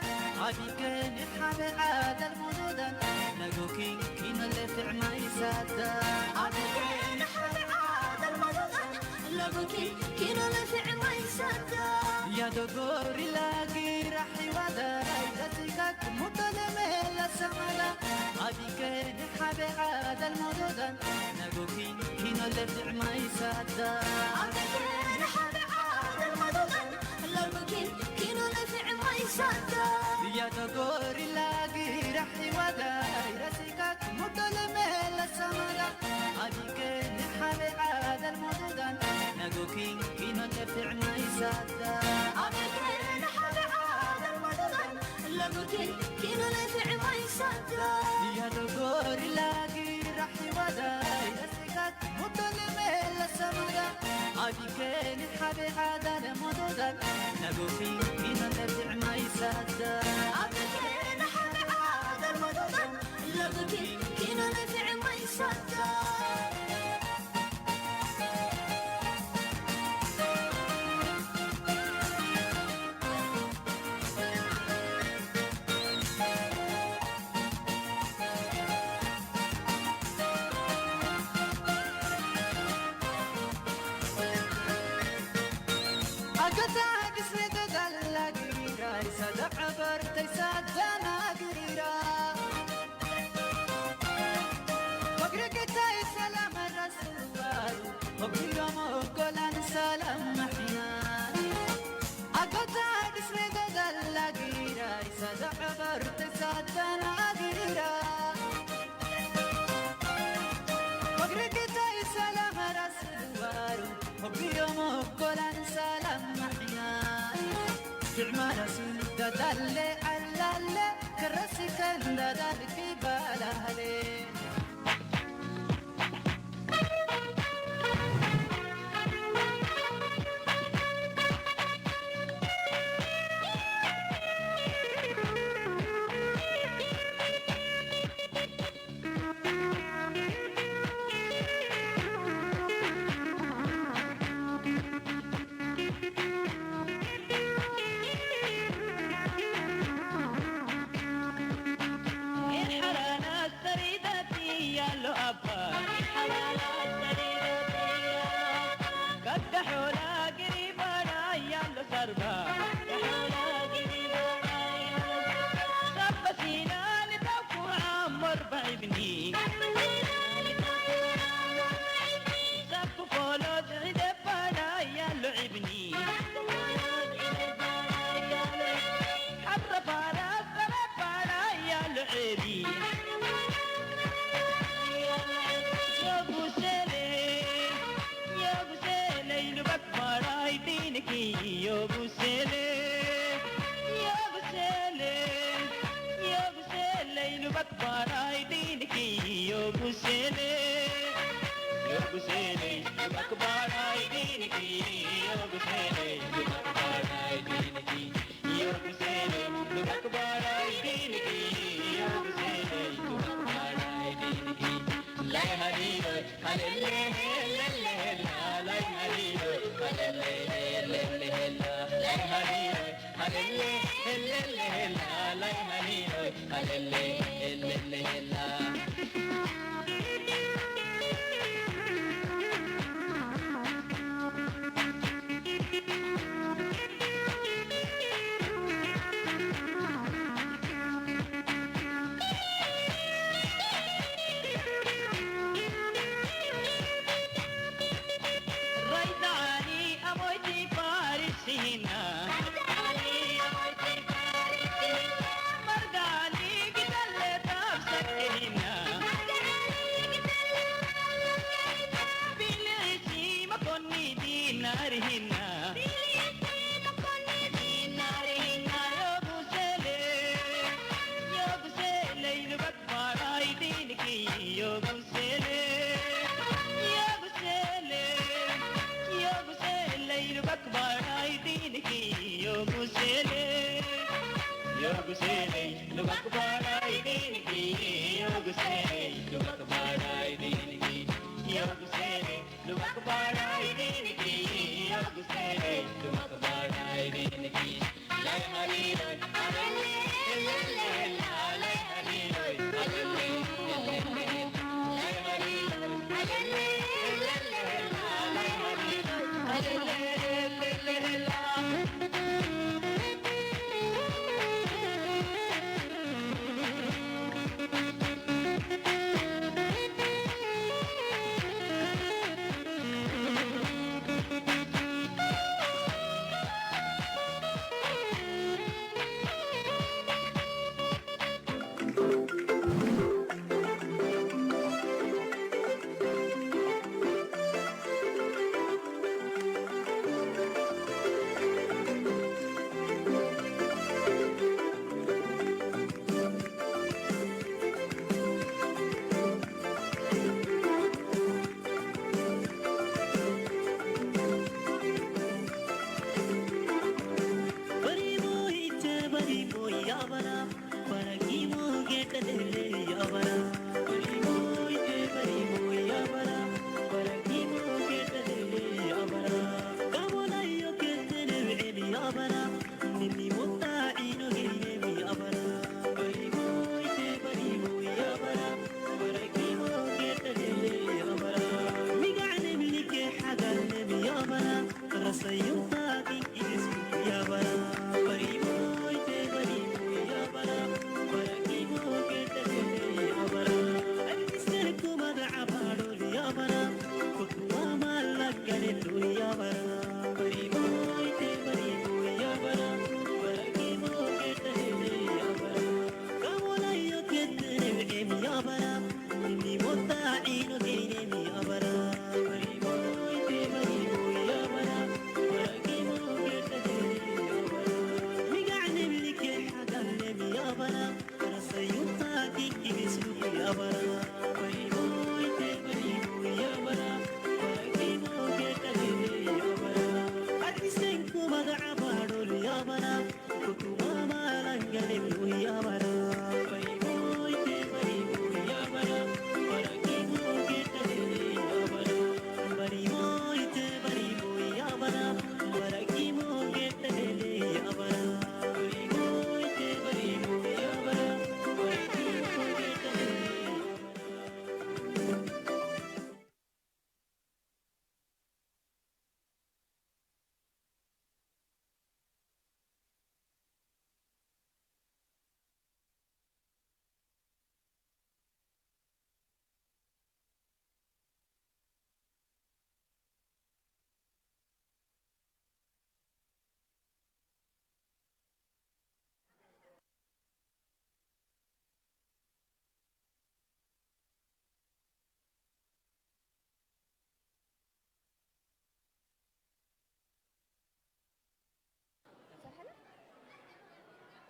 عادي كان يحب عاد المدودن نقوكين كينا اللي في عمايسادا أبكين حبي عاد المدن لقوكين كينا اللي في عمايسادا يا دقوري لاقي رحي وداي دتيكك مطلمة لسمدا أبكين حبي عاد المدن نقوكين كينا اللي في عمايسادا أبكين حبي عاد المدن لقوكين كينا اللي في عمايسادا يا دقوري لاقي رحي وداي رسيكك مطلمة لسمدا أبكين حبي عاد المدن نقوكين كينا اللي في عمايسادا أبكين حبي عاد المدن لقوكين كينا اللي في عمايسادا يا دقوري لاقي رحي وداي رسيكك مطلمة لسمدا أبكين حبي عاد المدن نقوكين كينا اللي في عمايسادا أبكين حبي عاد المدن لقوكين كينا اللي في عمايسادا أقطع قسمي تدلق قريرا يصدق عبرت يساد زنا قريرا فقرك تاي سلام الرسول وقري يوم وقول سلام محيان أقطع قسمي تدلق قريرا يصدق عبرت يساد زنا قريرا فقرك تاي سلام الرسول وقري يوم وقول سلام محيان جمع رسول ددلي علالي كرسي كان ددلي في بالهلي الحلالات سريدتي يا لو أبا الحلالات سريدتي قدحوا لا قريبانا يا لو سربا قدحوا لا قريبانا يا لو سربا سبسينا لتوكو عمر بعبني سبو فولو عدبانا يا لو عبني حرف على الضربانا يا لعبي يا ابو سليم يا ابو سليم لبك مراي دينك يا ابو سليم يا ابو سليم يا ابو سليم لبك مراي دينك يا ابو سليم يا ابو سليم لبك مراي دينك يا ابو سليم لبك مراي دينك يا ابو سليم لبك مراي دينك يا ابو سليم لبك مراي دينك لا هدينا هلله هلله لا هدينا هلله هلله لا هدينا هلله هلله لا هدينا هلله هلله ريداني أموتي فارسينا مرقاني قتل تفسكينا بالعشي ما كوني دينارهنا يا ابو سليم يا ابو سليم لبك مراي دينك يا ابو سليم يا ابو سليم يا ابو سليم لبك مراي دينك يا ابو سليم يا ابو سليم لبك مراي دينك يا ابو سليم لبك مراي دينك يا ابو سليم لبك مراي دينك يا ابو سليم لبك مراي دينك لا هرينا لا هرينا لا هرينا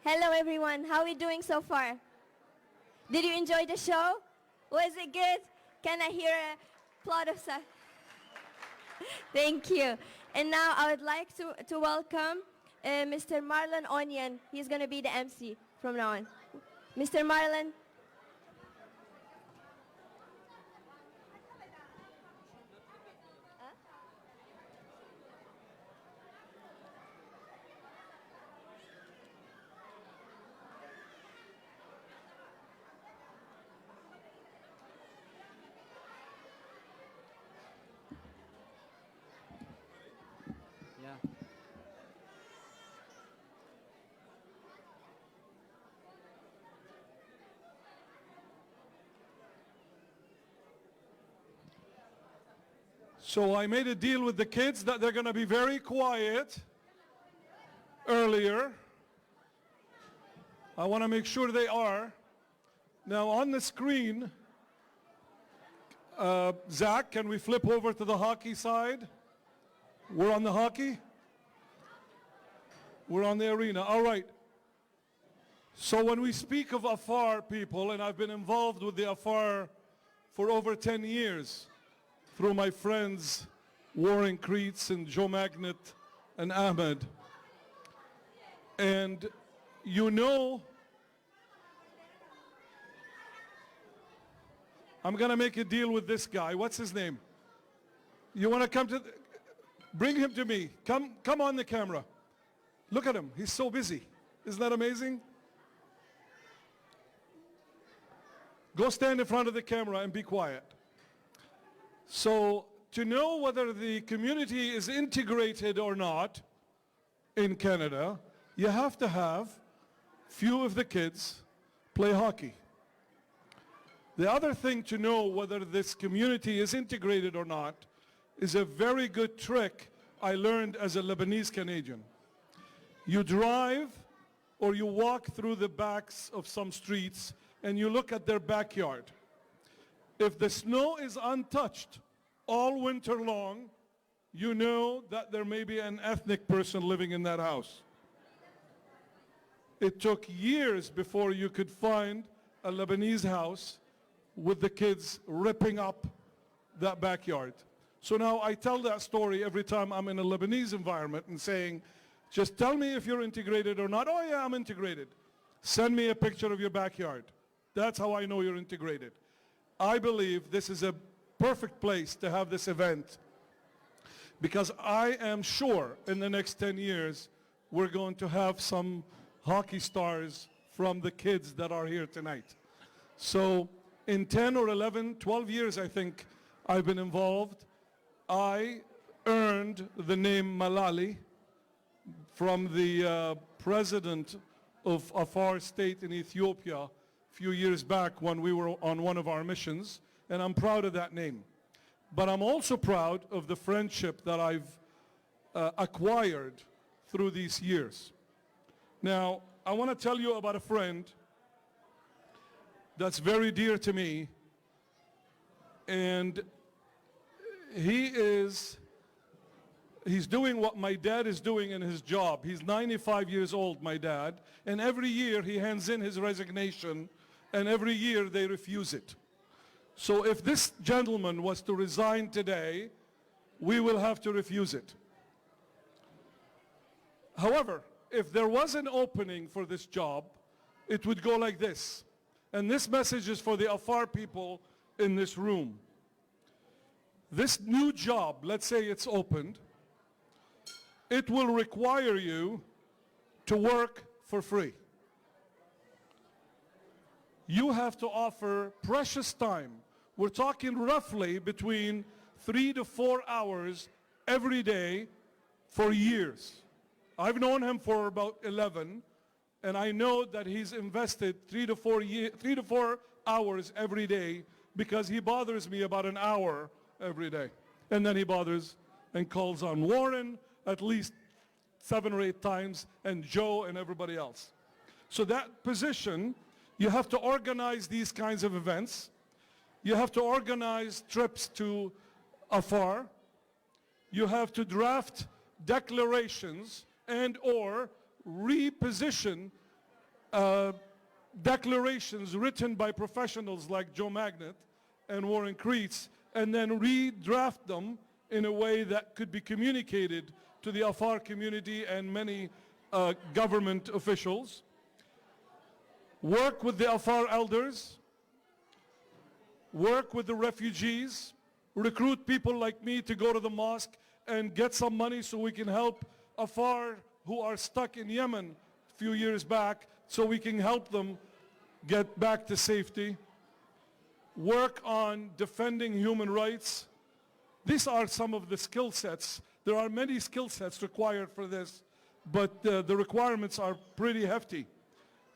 Hello everyone, how are we doing so far? Did you enjoy the show? Was it good? Can I hear a applaud of Thank you. And now I would like to welcome Mr. Marlon Onion. He's going to be the MC from now on. Mr. Marlon. So I made a deal with the kids that they're going to be very quiet earlier. I want to make sure they are. Now on the screen, Zach, can we flip over to the hockey side? We're on the hockey? We're on the arena. All right. So when we speak of Afar people, and I've been involved with the Afar for over 10 years, through my friends Warren Creets and Joe Magnet and Ahmed. And you know, I'm gonna make a deal with this guy. What's his name? You wanna come to, bring him to me. Come on the camera. Look at him, he's so busy. Isn't that amazing? Go stand in front of the camera and be quiet. So to know whether the community is integrated or not in Canada, you have to have few of the kids play hockey. The other thing to know whether this community is integrated or not is a very good trick I learned as a Lebanese Canadian. You drive or you walk through the backs of some streets and you look at their backyard. If the snow is untouched all winter long, you know that there may be an ethnic person living in that house. It took years before you could find a Lebanese house with the kids ripping up that backyard. So now I tell that story every time I'm in a Lebanese environment and saying, just tell me if you're integrated or not. Oh yeah, I'm integrated. Send me a picture of your backyard. That's how I know you're integrated. I believe this is a perfect place to have this event because I am sure in the next 10 years we're going to have some hockey stars from the kids that are here tonight. So in 10 or 11, 12 years I think I've been involved, I earned the name Malali from the president of Afar State in Ethiopia a few years back when we were on one of our missions, and I'm proud of that name. But I'm also proud of the friendship that I've acquired through these years. Now, I want to tell you about a friend that's very dear to me, and he's doing what my dad is doing in his job. He's 95 years old, my dad, and every year he hands in his resignation and every year they refuse it. So if this gentleman was to resign today, we will have to refuse it. However, if there was an opening for this job, it would go like this. And this message is for the Afar people in this room. This new job, let's say it's opened, it will require you to work for free. You have to offer precious time. We're talking roughly between 3 to 4 hours every day for years. I've known him for about 11, and I know that he's invested 3 to 4 hours every day, because he bothers me about an hour every day. And then he bothers and calls on Warren at least 7 or 8 times, and Joe and everybody else. So that position, you have to organize these kinds of events. You have to organize trips to Afar. You have to draft declarations and or reposition declarations written by professionals like Joe Magnet and Warren Kreitz, and then redraft them in a way that could be communicated to the Afar community and many government officials. Work with the Afar elders, work with the refugees, recruit people like me to go to the mosque and get some money so we can help Afar who are stuck in Yemen a few years back, so we can help them get back to safety. Work on defending human rights. These are some of the skill sets. There are many skill sets required for this, but the requirements are pretty hefty.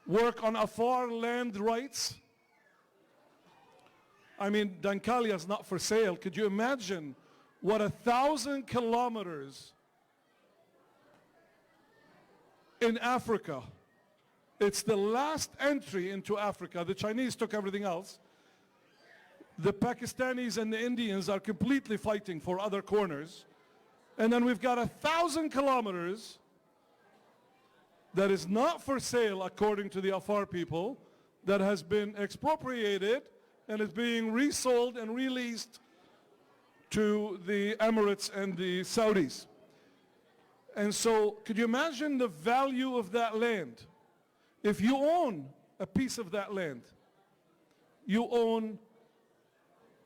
Work on Afar land rights. I mean, Dankalia is not for sale. Could you imagine what 1,000 kilometers in Africa? It's the last entry into Africa. The Chinese took everything else. The Pakistanis and the Indians are completely fighting for other corners. And then we've got 1,000 kilometers that is not for sale according to the Afar people, that has been expropriated and is being resold and released to the Emirates and the Saudis. And so could you imagine the value of that land? If you own a piece of that land, you own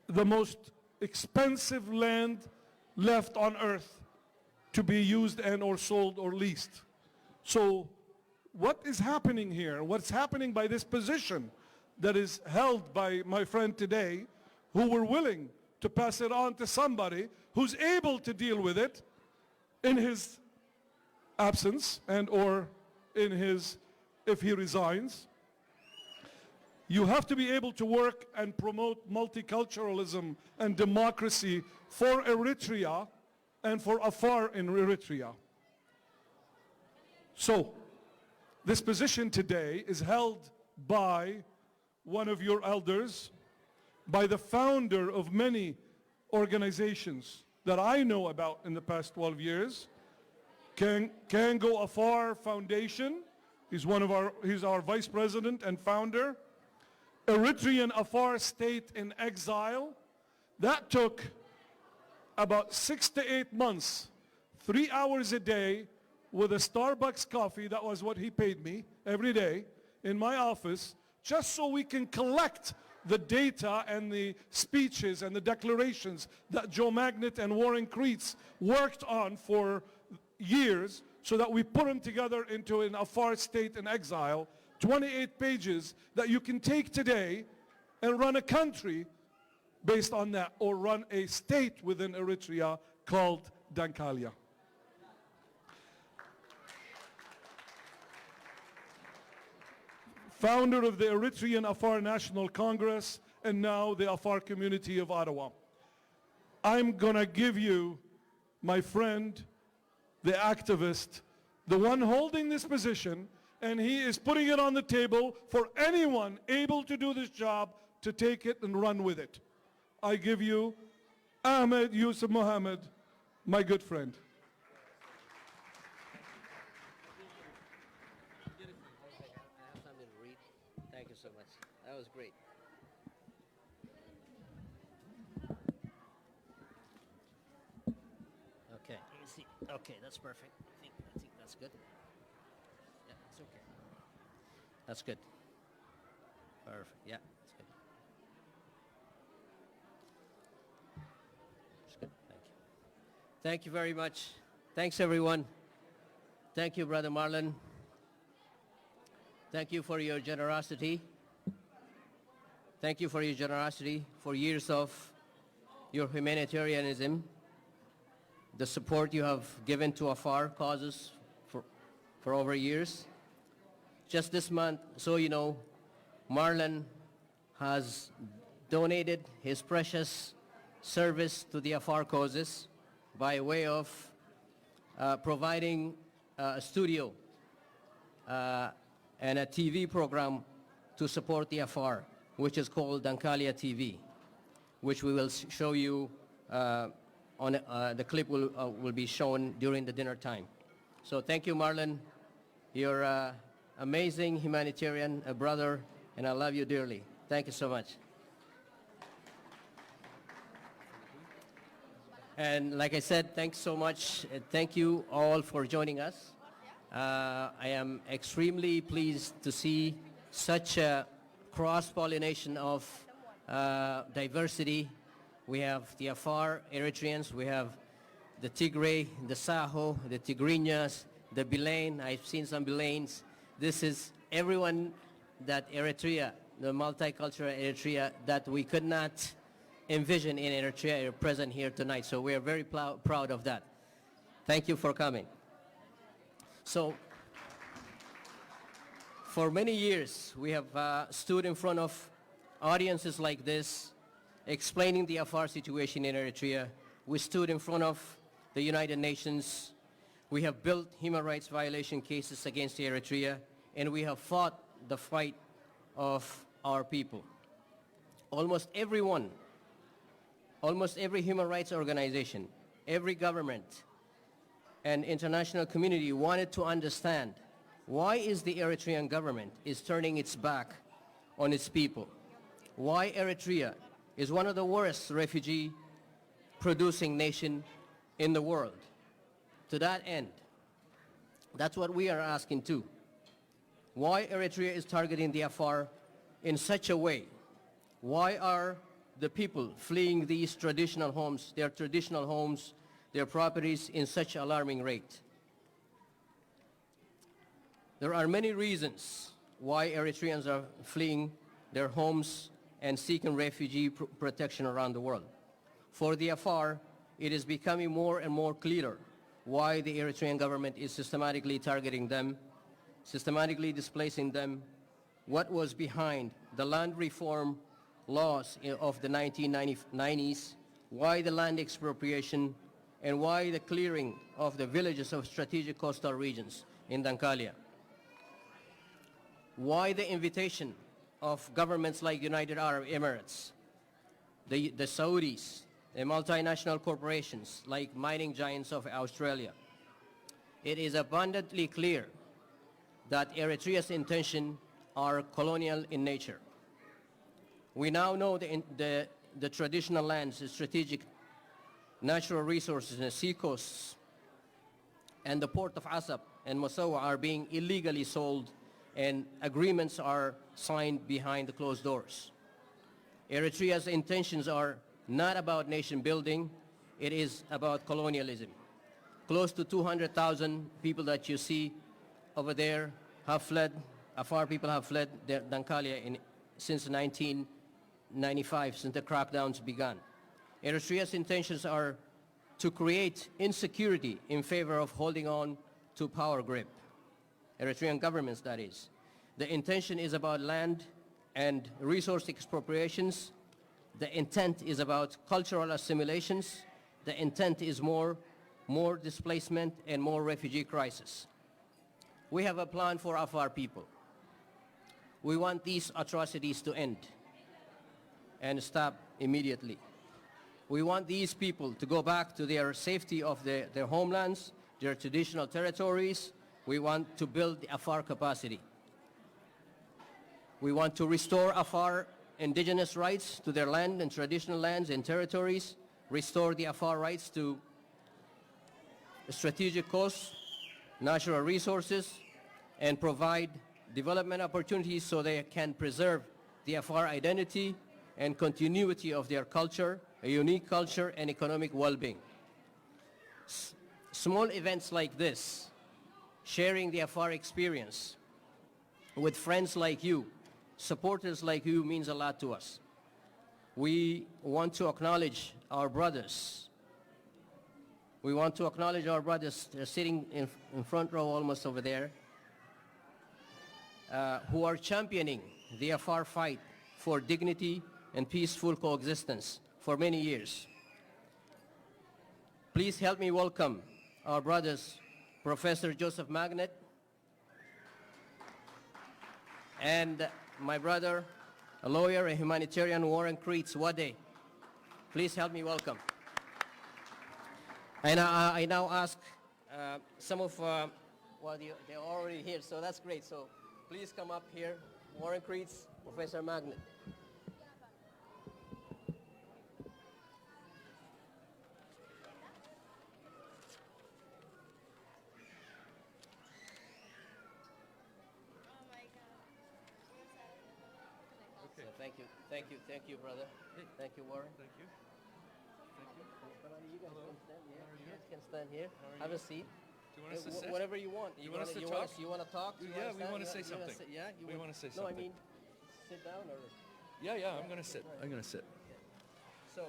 the most expensive land left on earth to be used and or sold or leased. So what is happening here? What's happening by this position that is held by my friend today, who were willing to pass it on to somebody who's able to deal with it in his absence and or in his, if he resigns. You have to be able to work and promote multiculturalism and democracy for Eritrea and for Afar in Eritrea. So, this position today is held by one of your elders, by the founder of many organizations that I know about in the past 12 years. Kango Afar Foundation, he's our vice president and founder. Eritrean Afar State in Exile, that took about 6 to 8 months, 3 hours a day with a Starbucks coffee, that was what he paid me every day in my office, just so we can collect the data and the speeches and the declarations that Joe Magnet and Warren Kreitz worked on for years, so that we put them together into an Afar State in Exile, 28 pages that you can take today and run a country based on that, or run a state within Eritrea called Dankalia. Founder of the Eritrean Afar National Congress, and now the Afar community of Ottawa. I'm gonna give you my friend, the activist, the one holding this position, and he is putting it on the table for anyone able to do this job to take it and run with it. I give you Ahmed Yusuf Mohammed, my good friend. Thank you you so much. That was great. Okay. Let me see. Okay, that's perfect. I think that's good. Yeah, it's okay. That's good. Perfect. Yeah, that's good. That's good. Thank you. Thank you very much. Thanks, everyone. Thank you, Brother Marlon. Thank you for your generosity. Thank you for your generosity, for years of your humanitarianism, the support you have given to Afar causes for over years. Just this month, so you know, Marlon has donated his precious service to the Afar causes by way of providing a studio and a TV program to support the Afar, which is called Dankalia TV, which we will show you on the clip will be shown during the dinner time. So thank you, Marlon. You're an amazing humanitarian, a brother, and I love you dearly. Thank you so much. And like I said, thanks so much. Thank you all for joining us. I am extremely pleased to see such a cross-pollination of diversity. We have the Afar Eritreans, we have the Tigray, the Saho, the Tigrinyas, the Bilain. I've seen some Bilains. This is everyone that Eritrea, the multicultural Eritrea that we could not envision in Eritrea are present here tonight. So we are very proud of that. Thank you for coming. So for many years, we have stood in front of audiences like this, explaining the Afar situation in Eritrea. We stood in front of the United Nations. We have built human rights violation cases against Eritrea, and we have fought the fight of our people. Almost everyone, almost every human rights organization, every government, and international community wanted to understand why is the Eritrean government is turning its back on its people? Why Eritrea is one of the worst refugee-producing nation in the world? To that end, that's what we are asking too. Why Eritrea is targeting the Afar in such a way? Why are the people fleeing these traditional homes, their traditional homes, their properties in such alarming rate? There are many reasons why Eritreans are fleeing their homes and seeking refugee protection around the world. For the Afar, it is becoming more and more clear why the Eritrean government is systematically targeting them, systematically displacing them, what was behind the land reform laws of the 1990s, why the land expropriation, and why the clearing of the villages of strategic coastal regions in Dankalia. Why the invitation of governments like United Arab Emirates, the Saudis, the multinational corporations like mining giants of Australia. It is abundantly clear that Eritrea's intentions are colonial in nature. We now know the traditional lands, the strategic natural resources and the sea coasts and the port of Asab and Massawa are being illegally sold, and agreements are signed behind the closed doors. Eritrea's intentions are not about nation building, it is about colonialism. Close to 200,000 people that you see over there have fled, Afar people have fled Dankalia since 1995, since the crackdowns began. Eritrea's intentions are to create insecurity in favor of holding on to power grip. Eritrean governments, that is. The intention is about land and resource expropriations. The intent is about cultural assimilations. The intent is more displacement and more refugee crisis. We have a plan for Afar people. We want these atrocities to end and stop immediately. We want these people to go back to their safety of their homelands, their traditional territories. We want to build the Afar capacity. We want to restore Afar indigenous rights to their land and traditional lands and territories, restore the Afar rights to strategic coasts, natural resources, and provide development opportunities so they can preserve the Afar identity and continuity of their culture, a unique culture and economic well-being. Small events like this, sharing the Afar experience with friends like you, supporters like you, means a lot to us. We want to acknowledge our brothers. We want to acknowledge our brothers. They're sitting in front row almost over there, who are championing the Afar fight for dignity and peaceful coexistence for many years. Please help me welcome our brothers, Professor Joseph Magnet, and my brother, a lawyer, a humanitarian, Warren Creets Wade. Please help me welcome. And I now ask some of, well, they're already here, so that's great. So please come up here, Warren Creets, Professor Magnet. Thank you, brother. Thank you, Warren. Thank you. You guys can stand here. Have a seat. Do you want us to sit? Whatever you want. You want us to talk? You want to talk? Yeah, we want to say something. We want to say something. No, I mean, sit down or... Yeah, I'm going to sit. I'm going to sit. So,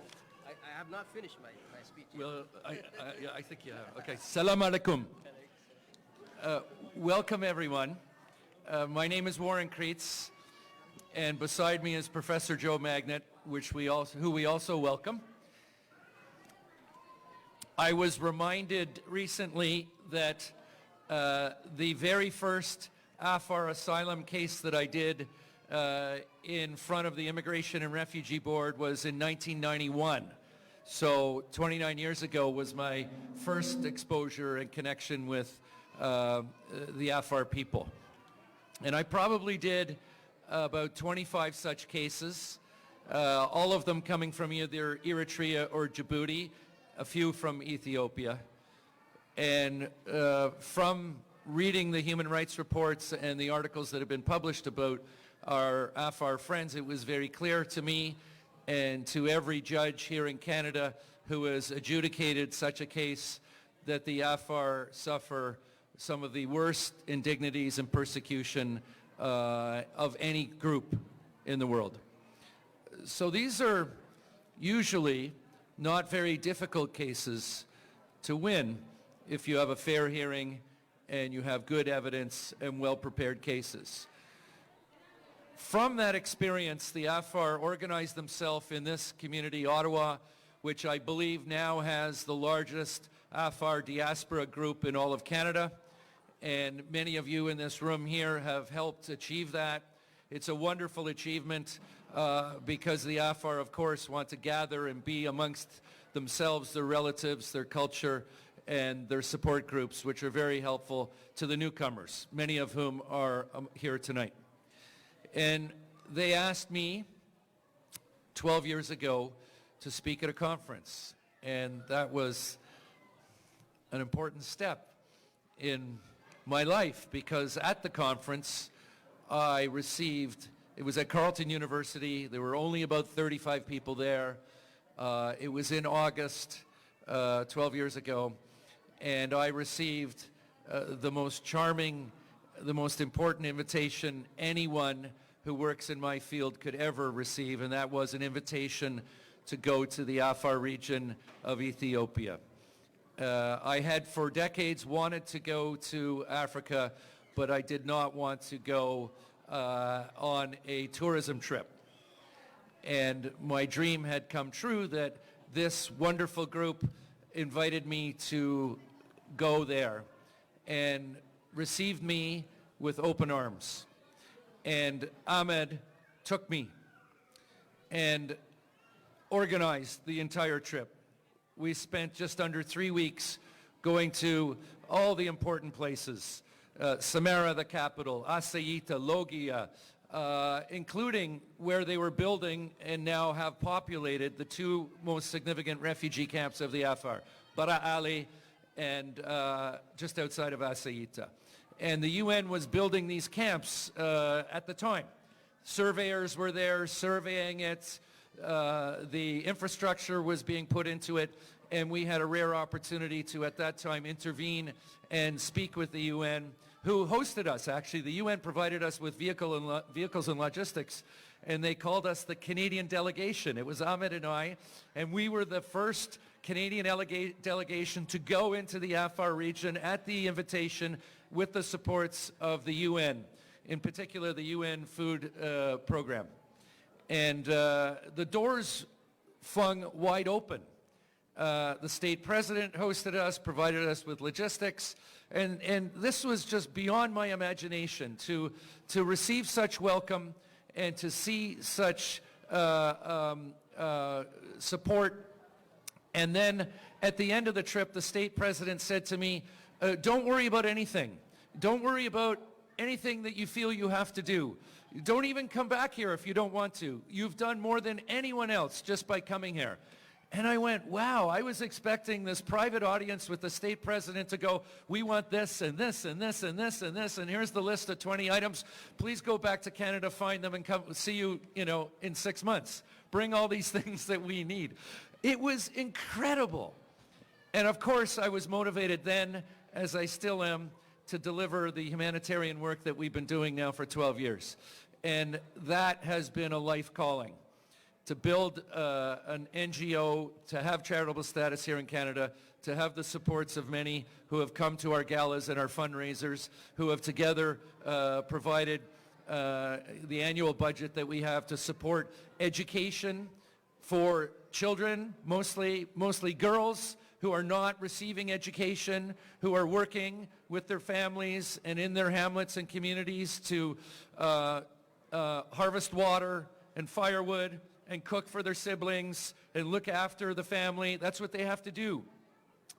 I have not finished my speech yet. Well, I think you have. Okay, salam alaikum. Welcome, everyone. My name is Warren Creets, and beside me is Professor Joe Magnet, who we also welcome. I was reminded recently that the very first Afar asylum case that I did in front of the Immigration and Refugee Board was in 1991. So 29 years ago was my first exposure and connection with the Afar people. And I probably did about 25 such cases, all of them coming from either Eritrea or Djibouti, a few from Ethiopia. And from reading the human rights reports and the articles that have been published about our Afar friends, it was very clear to me and to every judge here in Canada who has adjudicated such a case that the Afar suffer some of the worst indignities and persecution of any group in the world. So these are usually not very difficult cases to win if you have a fair hearing and you have good evidence and well-prepared cases. From that experience, the Afar organized themselves in this community, Ottawa, which I believe now has the largest Afar diaspora group in all of Canada. And many of you in this room here have helped achieve that. It's a wonderful achievement because the Afar, of course, want to gather and be amongst themselves, their relatives, their culture, and their support groups, which are very helpful to the newcomers, many of whom are here tonight. And they asked me 12 years ago to speak at a conference, and that was an important step in my life, because at the conference I received, it was at Carleton University, there were only about 35 people there. It was in August 12 years ago, and I received the most charming, the most important invitation anyone who works in my field could ever receive, and that was an invitation to go to the Afar region of Ethiopia. I had for decades wanted to go to Africa, but I did not want to go on a tourism trip. And my dream had come true that this wonderful group invited me to go there and received me with open arms. And Ahmed took me and organized the entire trip. We spent just under 3 weeks going to all the important places. Samara, the capital, Asayita, Logia, including where they were building and now have populated the two most significant refugee camps of the Afar, Bara Ali and just outside of Asaita. And the UN was building these camps at the time. Surveyors were there surveying it. The infrastructure was being put into it, and we had a rare opportunity to, at that time, intervene and speak with the UN, who hosted us, actually. The UN provided us with vehicles and logistics, and they called us the Canadian delegation. It was Ahmed and I, and we were the first Canadian delegation to go into the Afar region at the invitation with the supports of the UN, in particular the UN Food Program. And the doors flung wide open. The state president hosted us, provided us with logistics, and this was just beyond my imagination to receive such welcome and to see such support. And then at the end of the trip, the state president said to me, don't worry about anything. Don't worry about anything that you feel you have to do. Don't even come back here if you don't want to. You've done more than anyone else just by coming here. And I went, wow, I was expecting this private audience with the state president to go, we want this and this and this and this and this, and here's the list of 20 items. Please go back to Canada, find them, and come see you, in 6 months. Bring all these things that we need. It was incredible. And of course, I was motivated then, as I still am, to deliver the humanitarian work that we've been doing now for 12 years. And that has been a life calling. To build an NGO, to have charitable status here in Canada, to have the supports of many who have come to our galas and our fundraisers, who have together provided the annual budget that we have to support education for children, mostly girls who are not receiving education, who are working with their families and in their hamlets and communities to harvest water and firewood and cook for their siblings and look after the family. That's what they have to do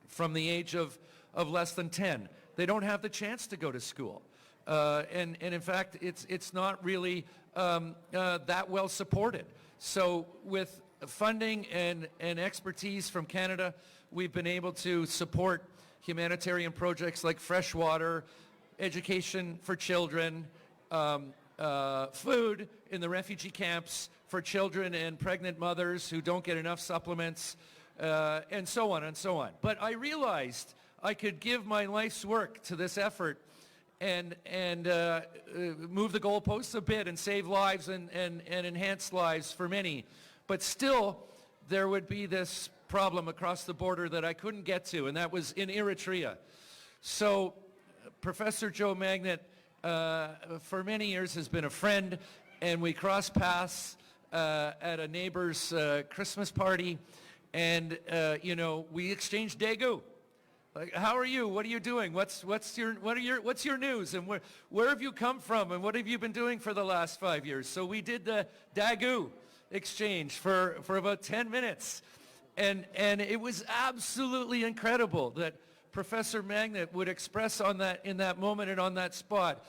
from the age of less than 10. They don't have the chance to go to school. And in fact, it's not really that well supported. So with funding and expertise from Canada, we've been able to support humanitarian projects like fresh water, education for children, food in the refugee camps for children and pregnant mothers who don't get enough supplements, and so on and so on. But I realized I could give my life's work to this effort and move the goalposts a bit and save lives and enhance lives for many. But still, there would be this problem across the border that I couldn't get to, and that was in Eritrea. So Professor Joe Magnet, for many years, has been a friend, and we crossed paths at a neighbor's Christmas party, and we exchanged dagu. Like, how are you? What are you doing? What's your news? And where have you come from? And what have you been doing for the last 5 years? So we did the dagu exchange for about 10 minutes, and it was absolutely incredible that Professor Magnet would express in that moment and on that spot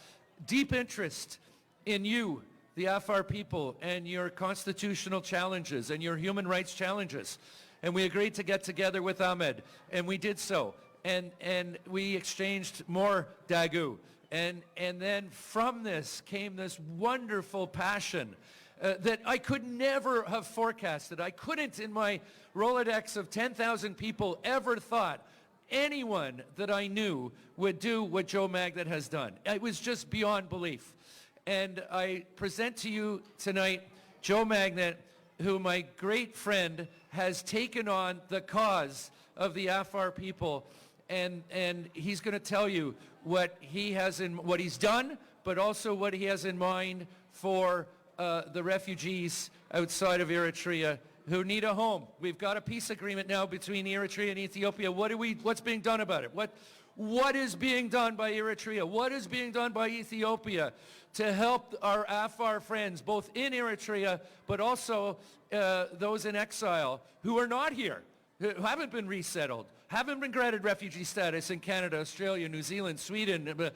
deep interest in you, the Afar people, and your constitutional challenges and your human rights challenges. And we agreed to get together with Ahmed, and we did so. And we exchanged more dagu. And then from this came this wonderful passion that I could never have forecasted. I couldn't, in my Rolodex of 10,000 people, ever thought anyone that I knew would do what Joe Magnet has done. It was just beyond belief. And I present to you tonight Joe Magnet, who, my great friend, has taken on the cause of the Afar people, and he's going to tell you what he's done, but also what he has in mind for the refugees outside of Eritrea who need a home. We've got a peace agreement now between Eritrea and Ethiopia. What's being done about it? What is being done by Eritrea? What is being done by Ethiopia to help our Afar friends, both in Eritrea, but also those in exile who are not here, who haven't been resettled, haven't been granted refugee status in Canada, Australia, New Zealand, Sweden,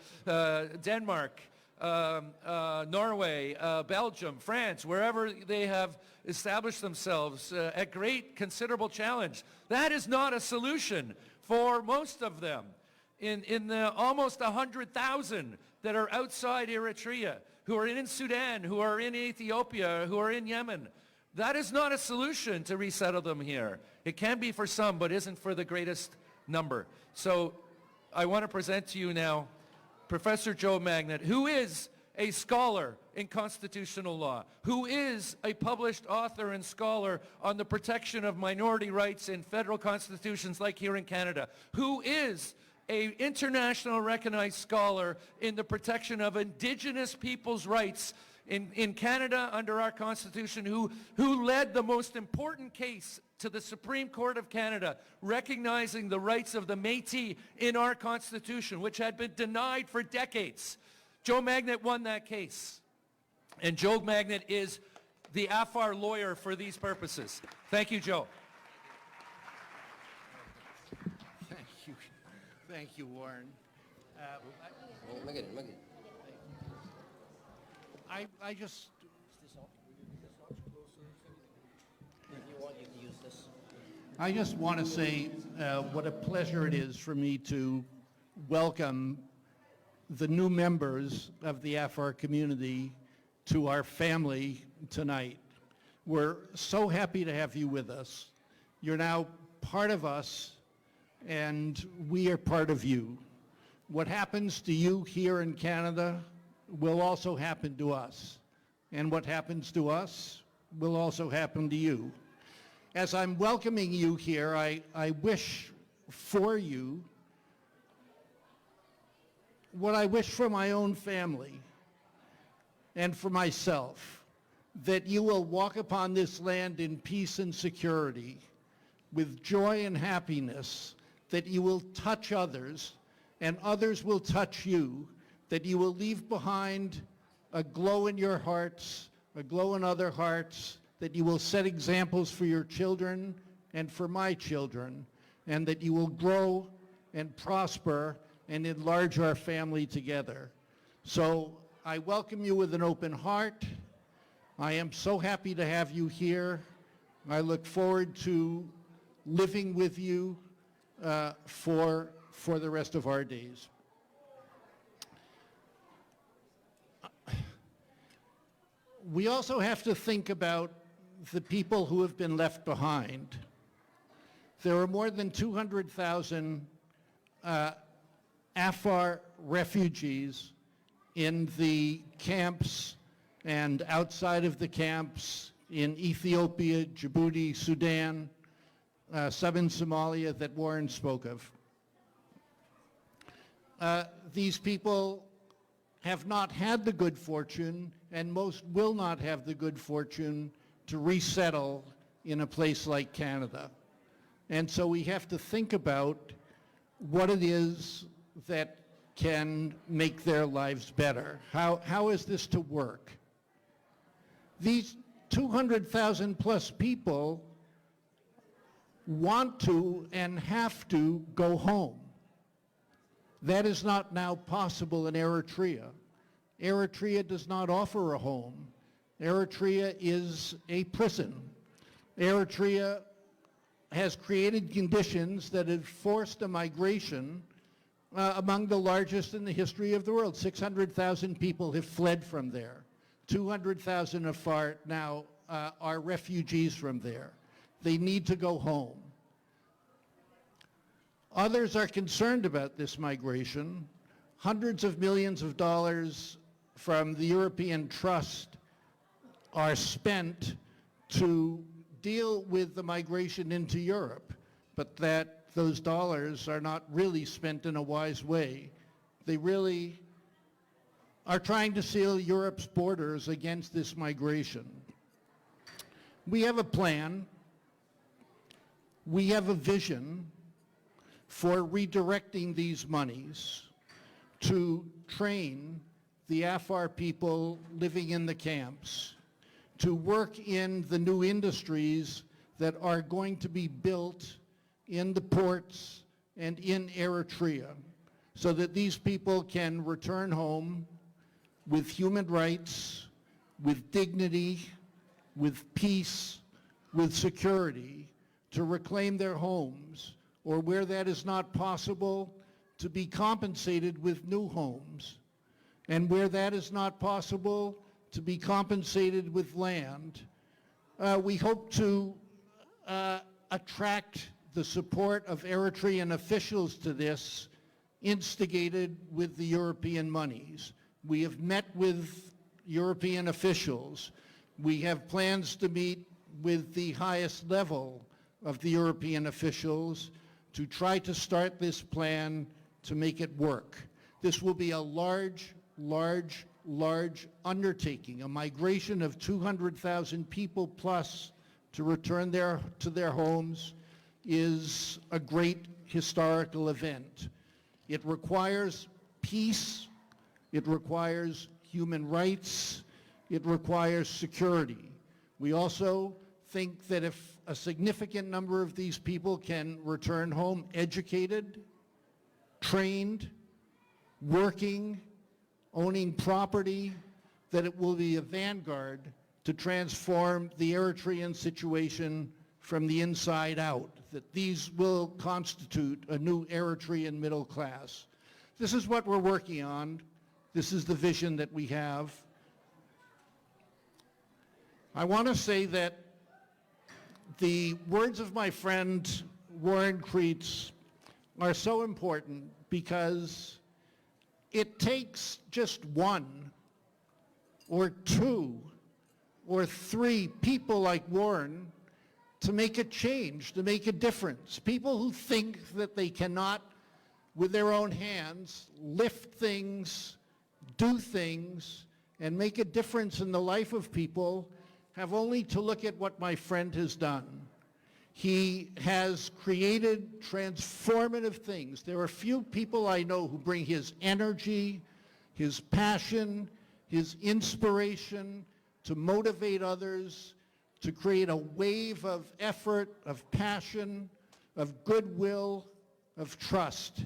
Denmark, Norway, Belgium, France, wherever they have established themselves at great considerable challenge. That is not a solution for most of them. In the almost 100,000 that are outside Eritrea, who are in Sudan, who are in Ethiopia, who are in Yemen, that is not a solution to resettle them here. It can be for some, but isn't for the greatest number. So I want to present to you now Professor Joe Magnet, who is a scholar in constitutional law, who is a published author and scholar on the protection of minority rights in federal constitutions like here in Canada, who is an international recognized scholar in the protection of Indigenous people's rights in Canada under our Constitution, who led the most important case to the Supreme Court of Canada recognizing the rights of the Métis in our Constitution, which had been denied for decades. Joe Magnet won that case. And Joe Magnet is the Afar lawyer for these purposes. Thank you, Joe. Thank you. Thank you, Warren. I just... I just want to say what a pleasure it is for me to welcome the new members of the Afar community to our family tonight. We're so happy to have you with us. You're now part of us, and we are part of you. What happens to you here in Canada will also happen to us, and what happens to us will also happen to you. As I'm welcoming you here, I wish for you what I wish for my own family and for myself, that you will walk upon this land in peace and security, with joy and happiness, that you will touch others and others will touch you, that you will leave behind a glow in your hearts, a glow in other hearts, that you will set examples for your children and for my children, and that you will grow and prosper and enlarge our family together. So I welcome you with an open heart. I am so happy to have you here. I look forward to living with you for the rest of our days. We also have to think about the people who have been left behind. There are more than 200,000 Afar refugees in the camps and outside of the camps in Ethiopia, Djibouti, Sudan, southern Somalia that Warren spoke of. These people have not had the good fortune, and most will not have the good fortune, to resettle in a place like Canada. And so we have to think about what it is that can make their lives better. How is this to work? These 200,000 plus people want to and have to go home. That is not now possible in Eritrea. Eritrea does not offer a home. Eritrea is a prison. Eritrea has created conditions that have forced a migration among the largest in the history of the world. 600,000 people have fled from there. 200,000 Afar now are refugees from there. They need to go home. Others are concerned about this migration. Hundreds of millions of dollars from the European Trust are spent to deal with the migration into Europe, but that those dollars are not really spent in a wise way. They really are trying to seal Europe's borders against this migration. We have a plan. We have a vision for redirecting these monies to train the Afar people living in the camps, to work in the new industries that are going to be built in the ports and in Eritrea, so that these people can return home with human rights, with dignity, with peace, with security, to reclaim their homes, or where that is not possible, to be compensated with new homes, and where that is not possible, to be compensated with land. We hope to attract the support of Eritrean officials to this, instigated with the European monies. We have met with European officials. We have plans to meet with the highest level of the European officials to try to start this plan to make it work. This will be a large undertaking, a migration of 200,000 people plus to return to their homes is a great historical event. It requires peace, it requires human rights, it requires security. We also think that if a significant number of these people can return home educated, trained, working, owning property, that it will be a vanguard to transform the Eritrean situation from the inside out, that these will constitute a new Eritrean middle class. This is what we're working on. This is the vision that we have. I want to say that the words of my friend Warren Kreitz are so important because it takes just one or two or three people like Warren to make a change, to make a difference. People who think that they cannot, with their own hands, lift things, do things, and make a difference in the life of people have only to look at what my friend has done. He has created transformative things. There are few people I know who bring his energy, his passion, his inspiration to motivate others, to create a wave of effort, of passion, of goodwill, of trust.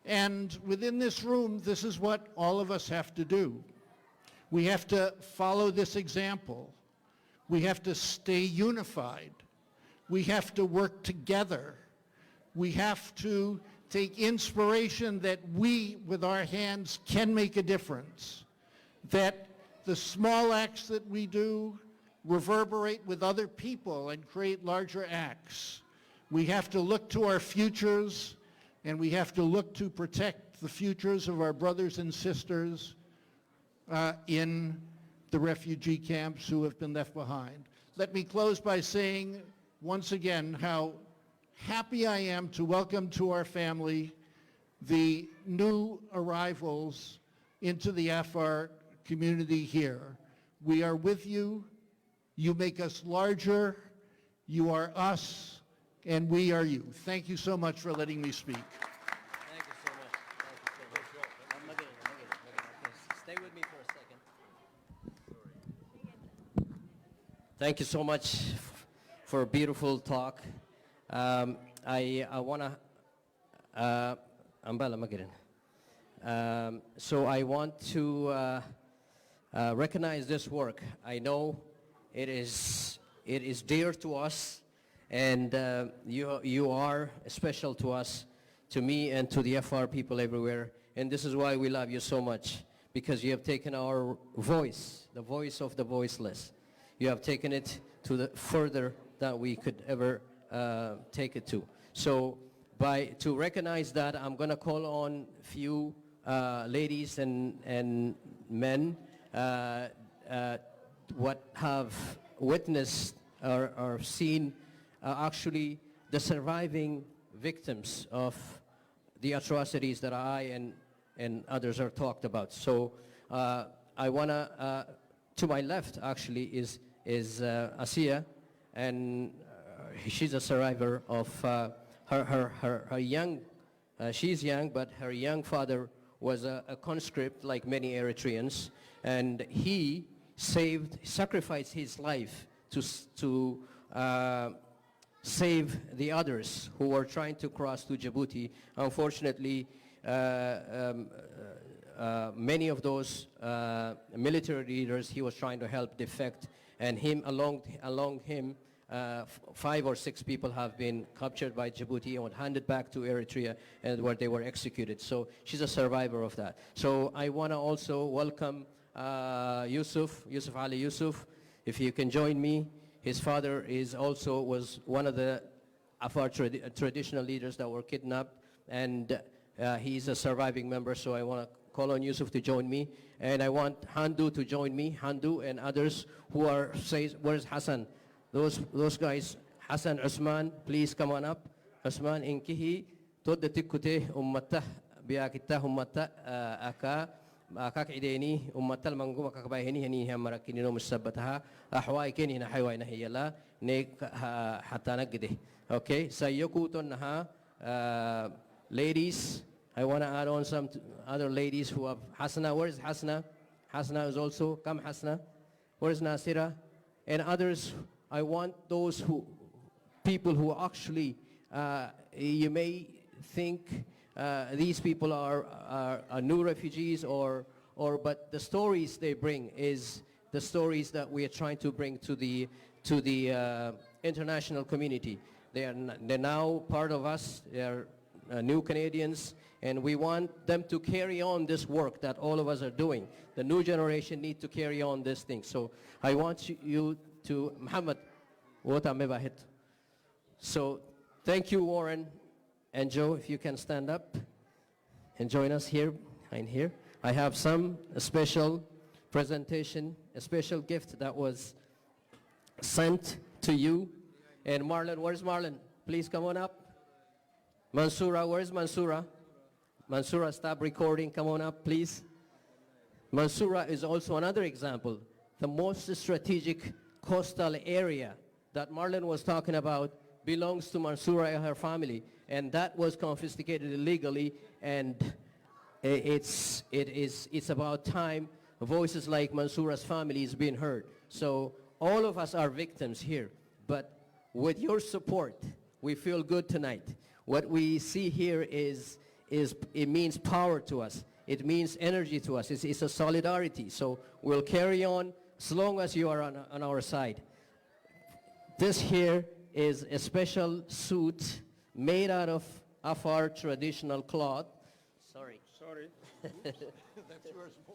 And within this room, this is what all of us have to do. We have to follow this example. We have to stay unified. We have to work together. We have to take inspiration that we, with our hands, can make a difference. That the small acts that we do reverberate with other people and create larger acts. We have to look to our futures, and we have to look to protect the futures of our brothers and sisters in the refugee camps who have been left behind. Let me close by saying once again how happy I am to welcome to our family the new arrivals into the Afar community here. We are with you. You make us larger. You are us, and we are you. Thank you so much for letting me speak. Thank you so much. Thank you so much. Stay with me for a second. Thank you so much for a beautiful talk. I wanna so I want to recognize this work. I know it is dear to us, and you are special to us, to me and to the FR people everywhere. And this is why we love you so much, because you have taken our voice, the voice of the voiceless. You have taken it to the further that we could ever take it to. So to recognize that, I'm going to call on few ladies and men what have witnessed or seen actually the surviving victims of the atrocities that I and others are talked about. So I want to my left actually is Asiya, and she's a survivor of her young, she's young, but her young father was a conscript like many Eritreans, and he sacrificed his life to save the others who were trying to cross to Djibouti. Unfortunately, many of those military leaders he was trying to help defect, and along him, 5 or 6 people have been captured by Djibouti and handed back to Eritrea, and where they were executed. So she's a survivor of that. So I want to also welcome Yusuf Ali Yusuf. If you can join me. His father was one of the Afar traditional leaders that were kidnapped, and he's a surviving member. So I want to call on Yusuf to join me, and I want Handu to join me. Handu and others who where's Hassan? Those guys, Hassan, Usman, please come on up. Usman inkihi tod tikute ummata biakita ummata aka akak ideni ummatal mangu makakbayhini hani hamarakini no musabbataha ahwai keni na haywai na hiyala ne hatta nagde. Okay, sayyukuton naha ladies. I want to add on some other ladies who have Hasna. Where is Hasna? Hasna is also, come Hasna. Where is Nasira? And others. I want those people who actually, you may think these people are new refugees but the stories they bring is the stories that we are trying to bring to the international community. They're now part of us. They're new Canadians, and we want them to carry on this work that all of us are doing. The new generation need to carry on this thing. So I want you to Muhammad. So thank you, Warren and Joe, if you can stand up and join us here and here. I have a special presentation, a special gift that was sent to you. And Marlon, where's Marlon? Please come on up. Mansoura, where's Mansoura? Mansoura, stop recording. Come on up, please. Mansoura is also another example. The most strategic coastal area that Marlon was talking about belongs to Mansoura and her family, and that was confiscated illegally, and it's about time voices like Mansoura's family is being heard. So all of us are victims here, but with your support, we feel good tonight. What we see here it means power to us. It means energy to us. It's a solidarity. So we'll carry on as long as you are on our side. This here is a special suit made out of Afar traditional cloth. Sorry. That's yours, boy.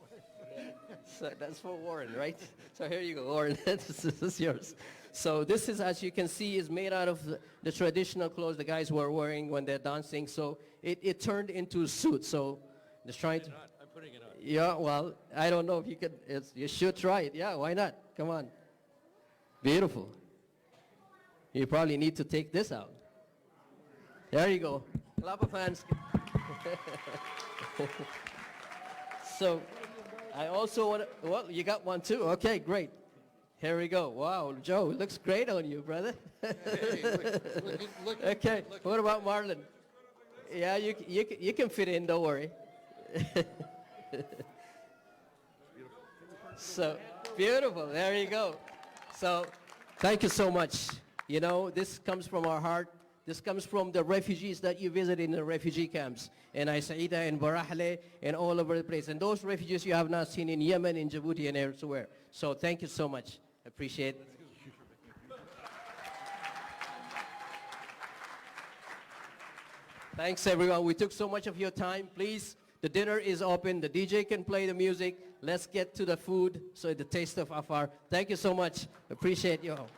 So that's for Warren, right? So here you go, Warren. This is yours. So this is, as you can see, is made out of the traditional clothes the guys were wearing when they're dancing. So it turned into a suit. So just trying to. I'm putting it on. Yeah, well, I don't know if you could. You should try it. Yeah, why not? Come on. Beautiful. You probably need to take this out. There you go. Clap of hands. So I also want to, well, you got one too. Okay, great. Here we go. Wow, Joe, it looks great on you, brother. Look, okay, what about Marlon? Yeah, you can fit in, don't worry. So, beautiful, there you go. So, thank you so much. You know, this comes from our heart. This comes from the refugees that you visit in the refugee camps in Saida and Barahle and all over the place. And those refugees you have not seen in Yemen, in Djibouti, and elsewhere. So thank you so much. Appreciate it. Thanks, everyone. We took so much of your time. Please, the dinner is open. The DJ can play the music. Let's get to the food, so the taste of Afar. Thank you so much. Appreciate you all.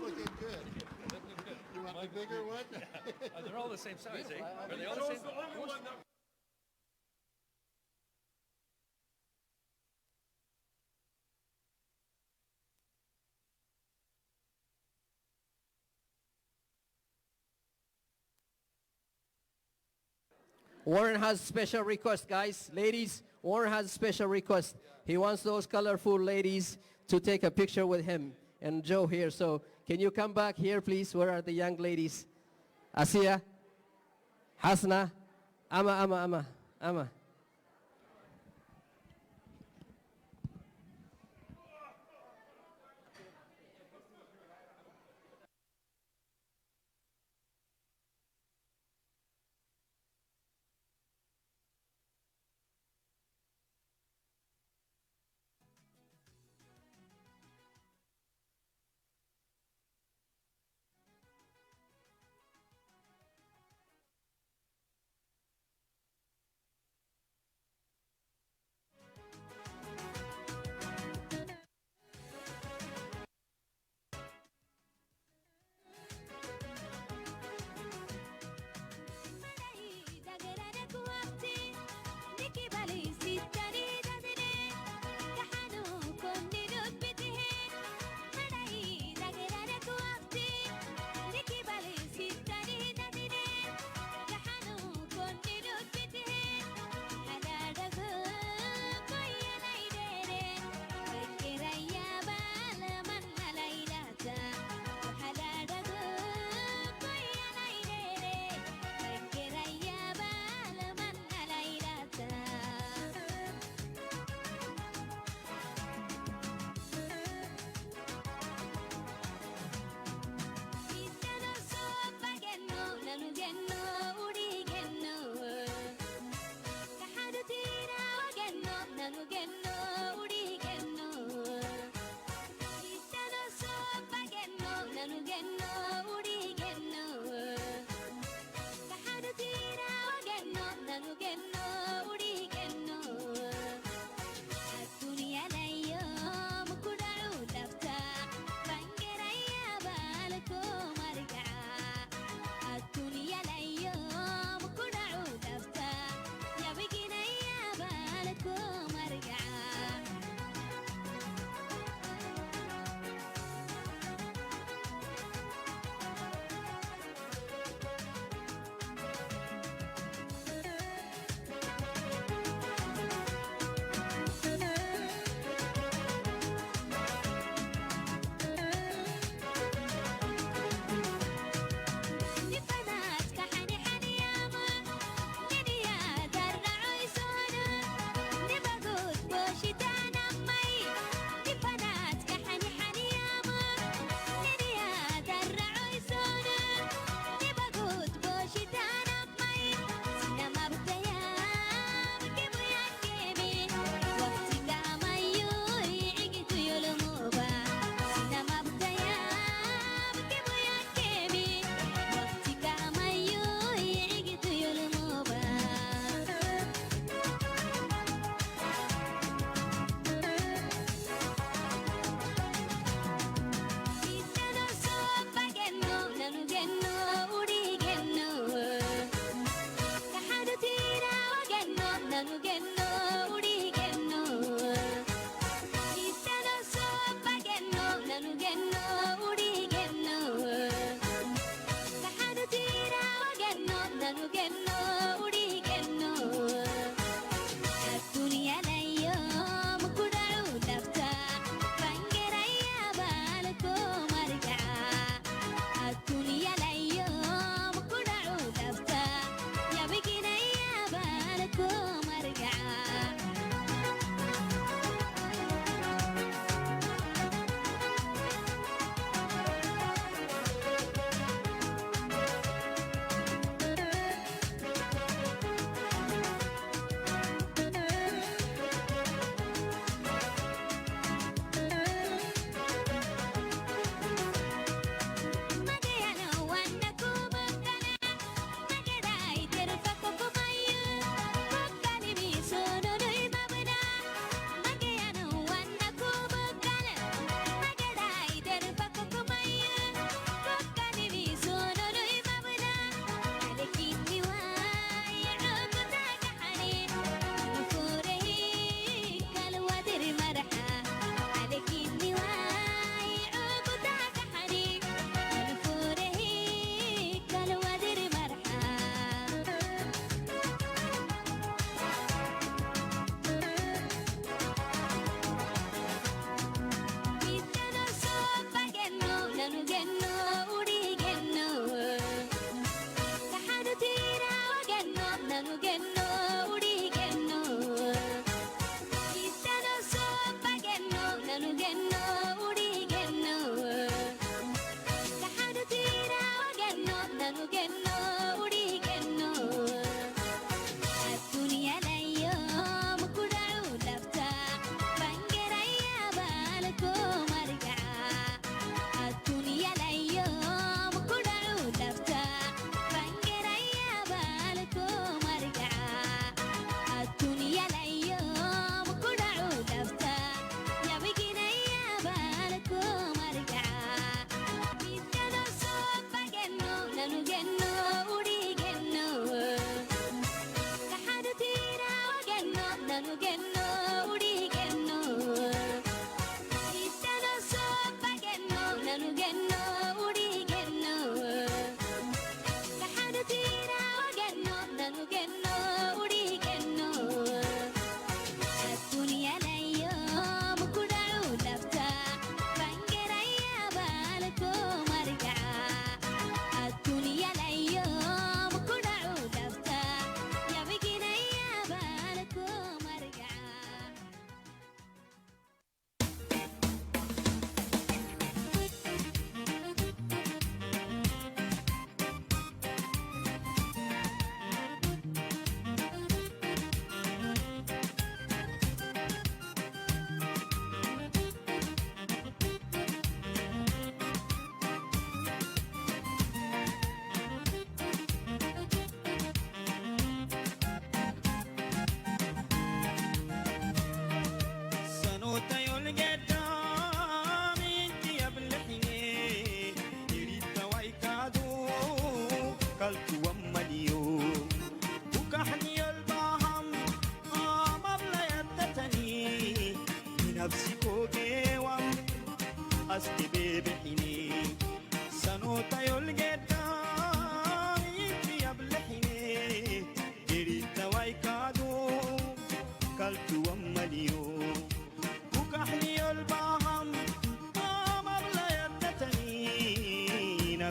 Looking good. You want the bigger one? They're all the same size, eh? Are they all the same? Warren has a special request, guys. Ladies, Warren has a special request. He wants those colorful ladies to take a picture with him. And Joe here, so can you come back here, please? Where are the young ladies? Asiya, Hasna, Ama.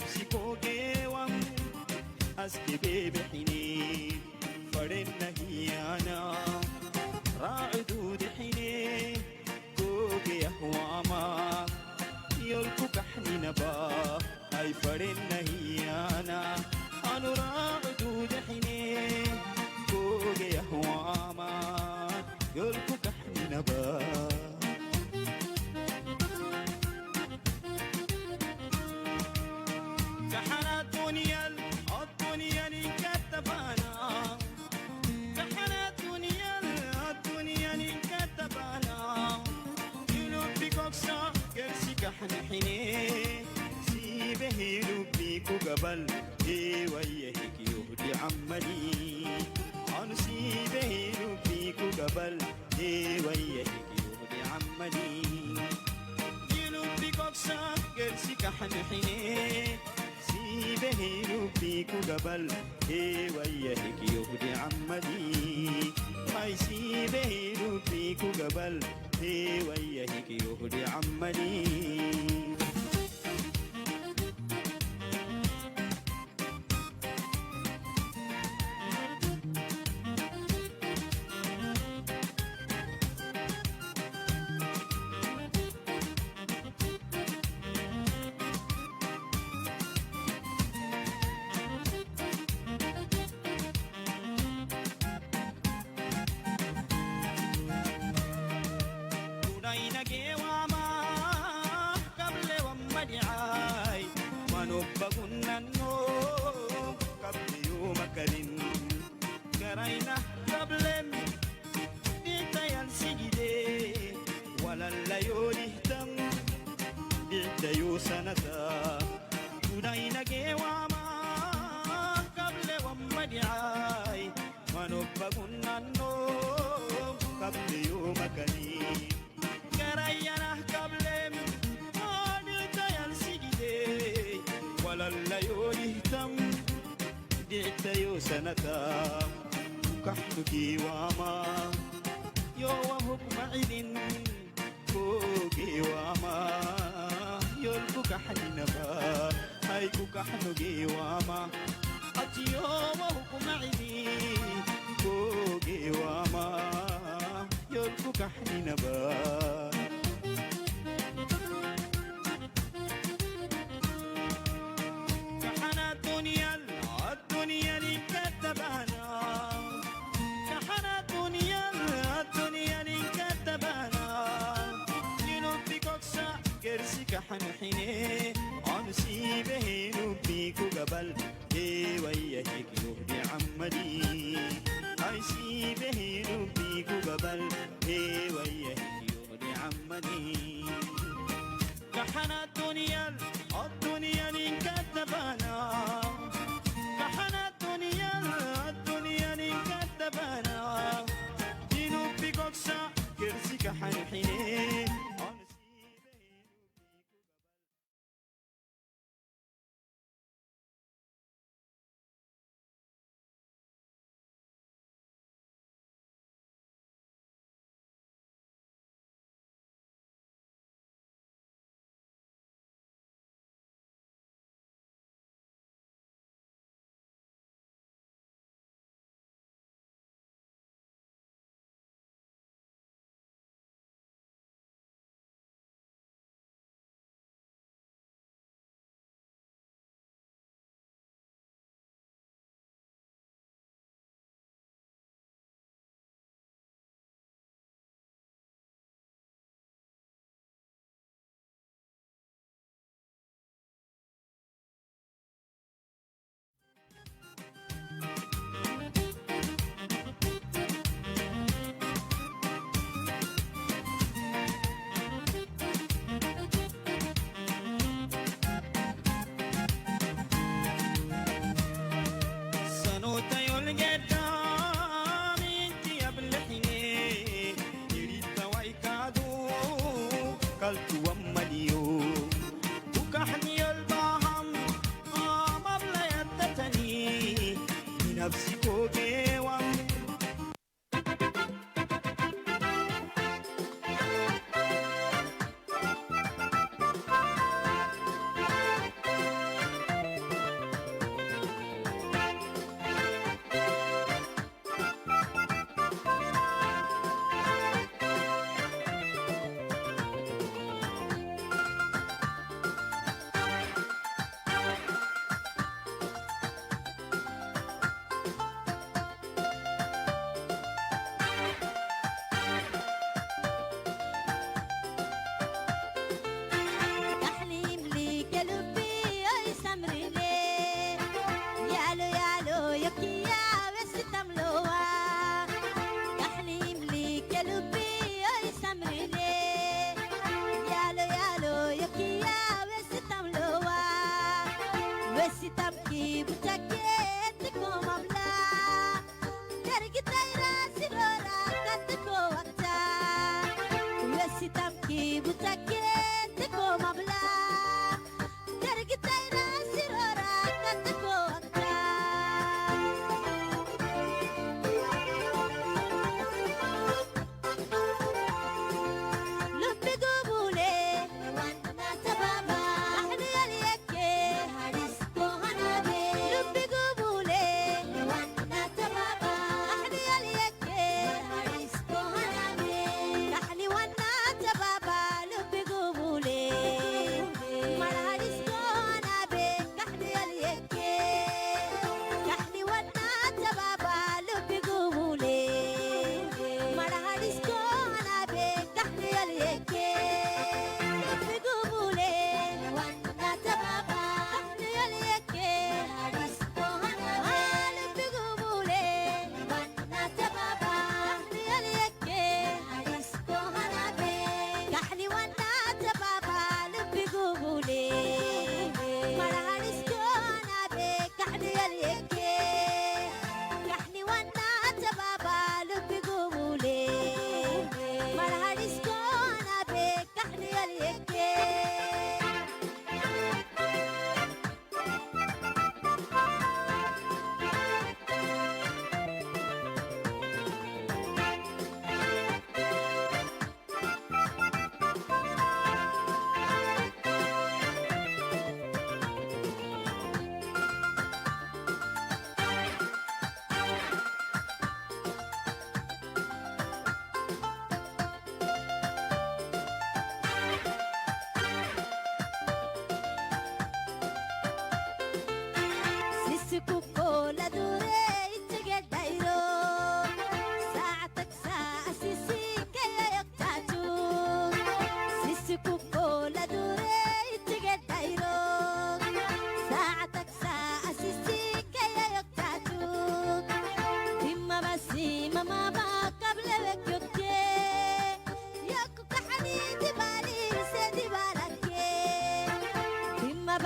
نفسي كوكيوام أسكي بيبي حنين فرنا هي أنا راعدود حنين كوكي يهواما يلكو كحني نبا أي فرنا هي أنا راعدود حنين كوكي يهواما يلكو كحني نبا كحنا الدنيا نكتبانا كحنا الدنيا نكتبانا يلوب بكوكسا كرسي كحنا حنين سيبه يلوب بيكو قبل ايه ويهك يهدي عملي أنا سيبه يلوب بيكو قبل ايه ويهك يهدي عملي يلوب بكوكسا كرسي كحنا حنين سيبه بيكو قبل ايه وياك يهدي عمدي ما يسيبه بيكو قبل ايه وياك يهدي عمدي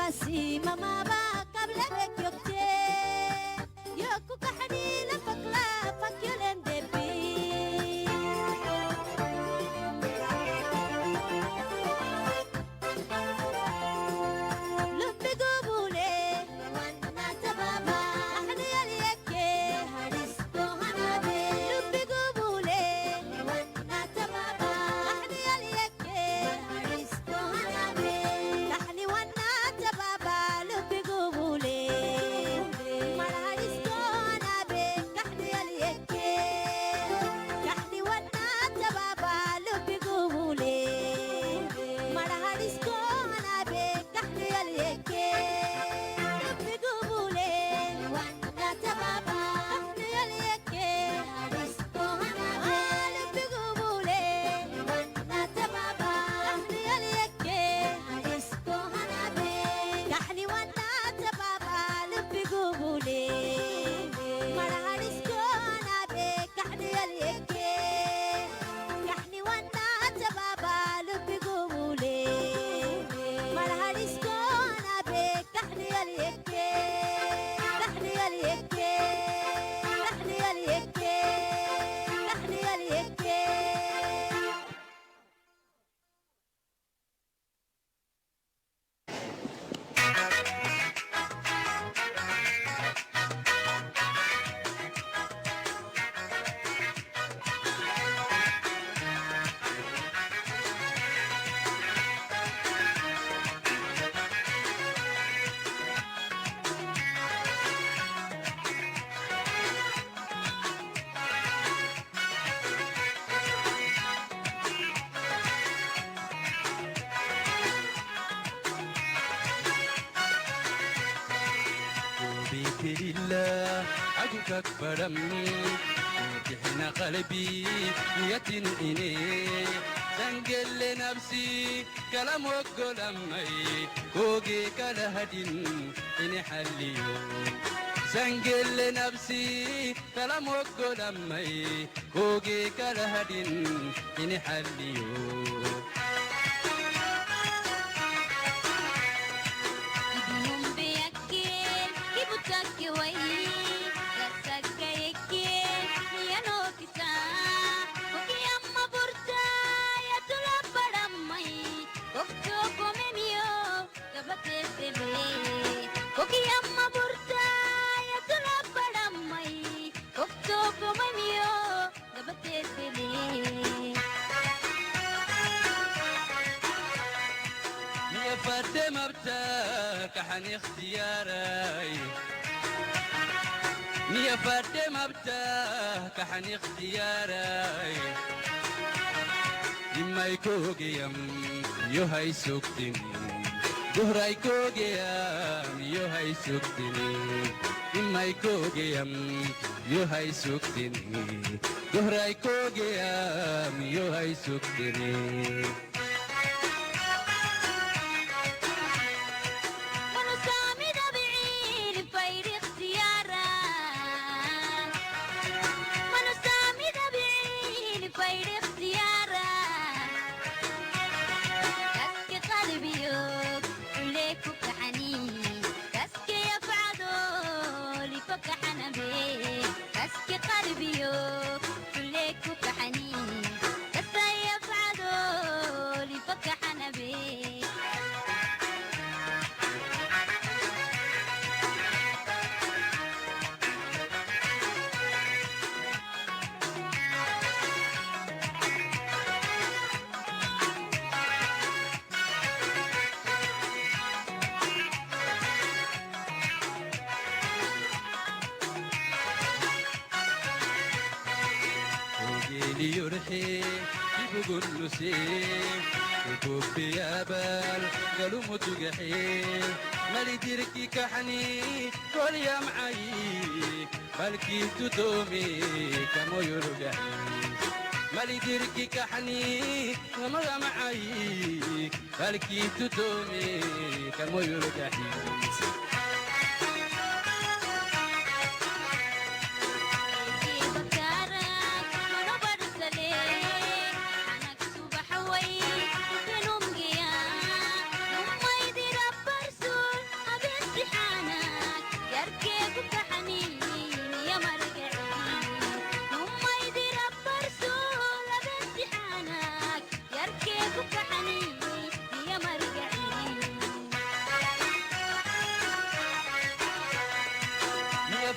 باسي ماما با قبل بك يوكتي يوكو كحني لفك لافك يلين دبي لبي قبولي وانا تبابا احنا يليكي هرسكو هنابي لبي قبولي وانا تبابا احنا يليكي هرسكو هنابي نحني وانا تبابا لبي قبولي مرهرسكو هنابي نحني يليكي نحني وانا تبابا لبي قبولي مرهرسكو هنابي نحني يليكي لبي قبولي وانا تبابا نحني يليكي هرسكو هنابي لبي قبولي وانا تبابا نحني يليكي هرسكو هنابي نحني وانا تبابا لبي قبولي مرهرسكو هنابي نحني يليكي نحني وانا تبابا لبي قبولي مرهرسكو هنابي نحني يليكي نحني يليكي نحني يليكي نحني يليكي بيك لله عدوك أكبر أمي وتحنى قلبي نية إني زنقل لنفسي كلام وقل أمي وقي كالهدين إني حليو زنقل لنفسي كلام وقل أمي وقي كالهدين إني حليو Ibinum beyakin, ibutake wai, lasaka yakin, yano kisa. Koki amma burta, ya tula padamai, kokto komemio, gabate sebe. Koki amma burta, ya tula padamai, kokto komemio, gabate sebe. يا فرد مبتاك حن اختياري يا فرد مبتاك حن اختياري لما يكوغيم يوهي سكتني دهرا يكوغيم يوهي سكتني لما يكوغيم يوهي سكتني دهرا يكوغيم يوهي سكتني ونسامي دبعين فايد اختيارا ونسامي دبعين فايد اختيارا كسك قلبي عليك كحنين كسك يفعدو لفك حنبي كسك قلبي عليك كحنين كسك يفعدو لفك حنبي وجيلي يرحي يبقول له سيف وكوب يا بال قالوا متقحي مالي ديركي كحني قول يا معي بالكي تدومي كمو يرجعي مالي ديركي كحني كمو يا معي بالكي تدومي كمو يرجعي subax way inuu mgiya umay dira barsul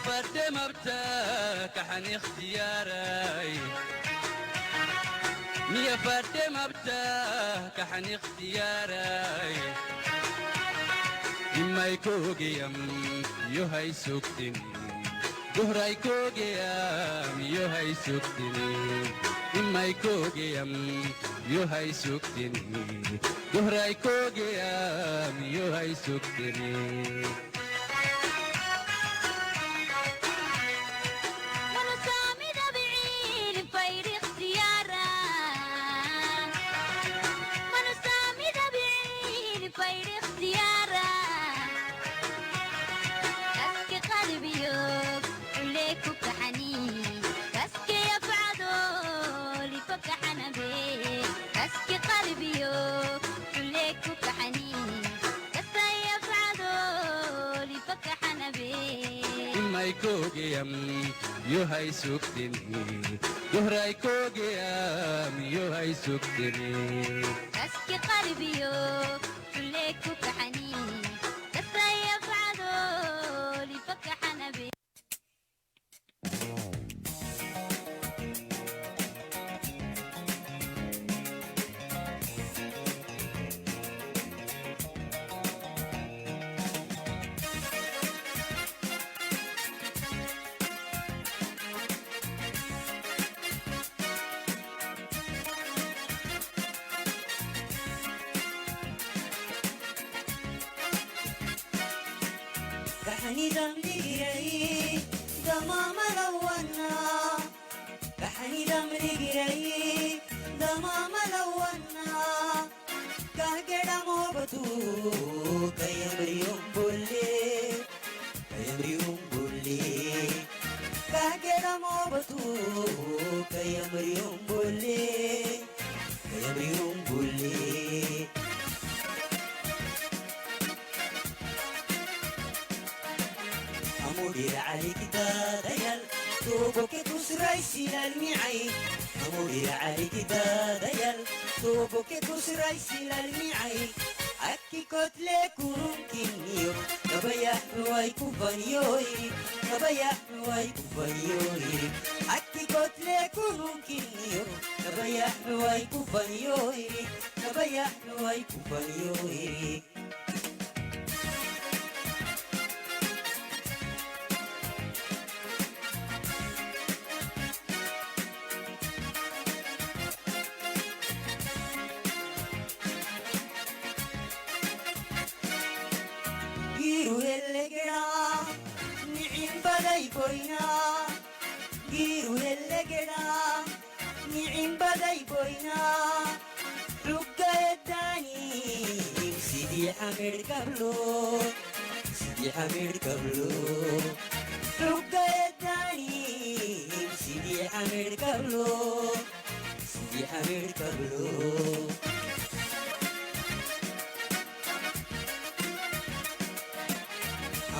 فرد مبتاك حن اختياري مية فرد مبتاك حن اختياري إما يكوغيام يوهي سوكتني دهراي كوغيام يوهي سوكتني إما يكوغيام يوهي سوكتني دهراي كوغيام يوهي سوكتني كوغيام يوهي سوكتني دهراي كوغيام يوهي سوكتني أسكي قلبي كلك كحني كسيف عدو لفك حنبي كحني دم لقري دمام لونا كحني دم لقري دمام لونا كهجر موبتو كيمريوم بولي كهجر موبتو كيمريوم بولي أمودي عليك داديال توبك تسريسي للمعي أمودي عليك داديال توبك تسريسي للمعي أكي كتلك ورمكنيو نبيا نواي كوفانيوي نبيا نواي كوفانيوي أكي كتلك ورمكنيو نبيا نواي كوفانيوي نبيا نواي كوفانيوي Giru hellegera, ni'im baday boyna. Giru hellegera, ni'im baday boyna. Rugga edani, Sidi Hamid kablo, Sidi Hamid kablo. Rugga edani, Sidi Hamid kablo, Sidi Hamid kablo.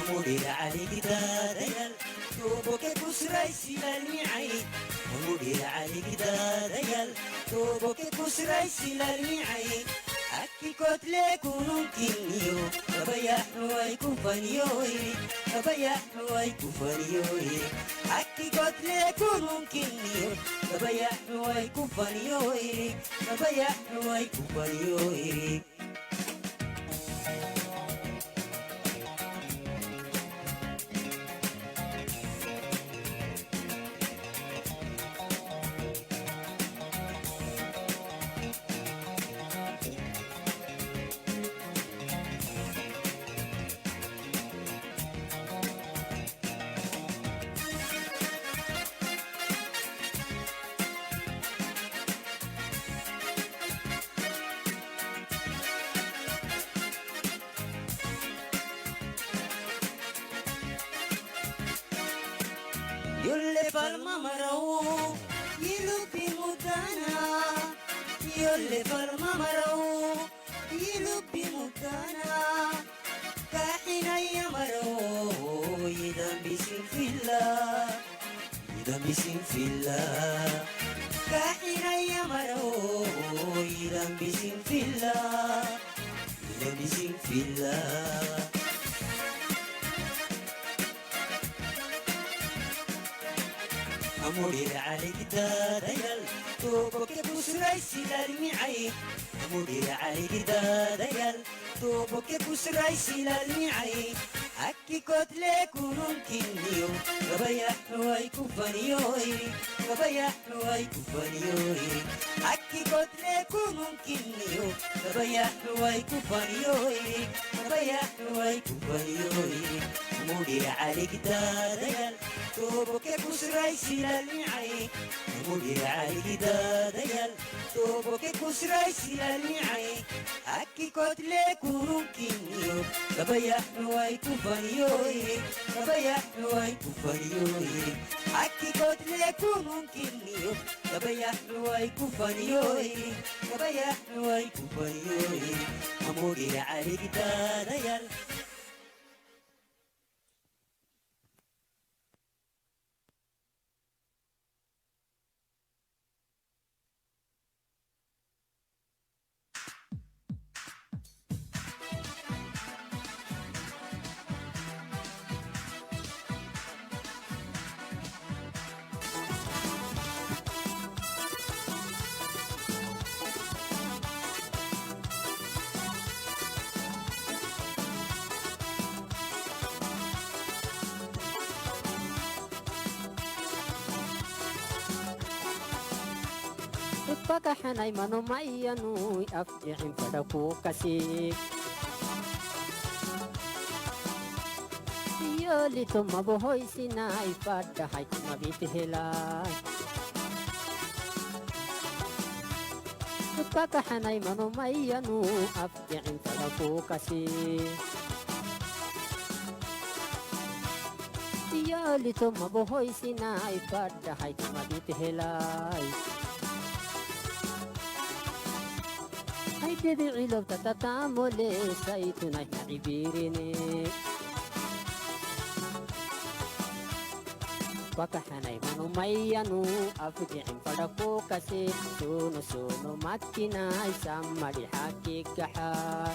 أمودي عليك داديال توبك كسريسي للمعي أمودي عليك داديال توبك كسريسي للمعي أكي كتلك ونمكنيو نبيا نواي كوفانيوي نبيا نواي كوفانيوي أكي كتلك ونمكنيو نبيا نواي كوفانيوي نبيا نواي كوفانيوي يولي فالممرو يلبي مدانا يولي فالممرو يلبي مدانا كاحنا يمرو يدم بسم في الله يدم بسم في الله كاحنا يمرو يدم بسم في الله يدم بسم في الله أموري عليك داديال توبك بسرعي سلال معي أموري عليك داديال توبك بسرعي سلال معي أكي كوت لكم كنيو غبايا حواي كفانيوي غبايا حواي كفانيوي أكي كوت لكم كنيو غبايا حواي كفانيوي غبايا حواي كفانيوي أموري عليك داديال توبك بسرعي سلال معي أموري عليك داديال توبك بسرعي سلال معي أكي كوت لكم كنيو غبايا حواي كفانيوي غبايا حواي كفانيوي أكي كوت لكم كنيو غبايا حواي كفانيوي غبايا حواي كفانيوي أموري عليك داديال Ipakahanay manumayanu afjicin padaku kasih Yolito mabuhoy sinay padahay kumabitihilay Ipakahanay manumayanu afjicin padaku kasih Yolito mabuhoy sinay padahay kumabitihilay Ay dibi ilaw tatatamole sa ito na naibirini Pakahanay manumayanu afjicin padako kasi Suno-suno makinay sa marihakikahay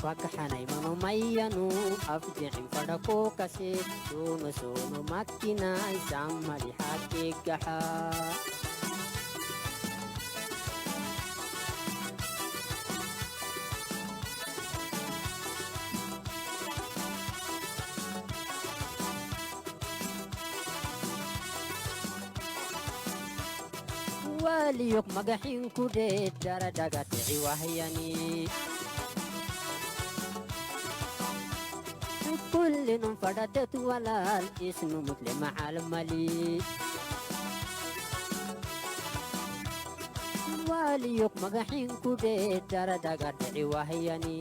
Pakahanay manumayanu afjicin padako kasi Suno-suno makinay sa marihakikahay waliyok magaxin ku dheed daradagatici wahyani kullinun fadhadet walaal isnu mutle macalmali waliyok magaxin ku dheed daradagatici wahyani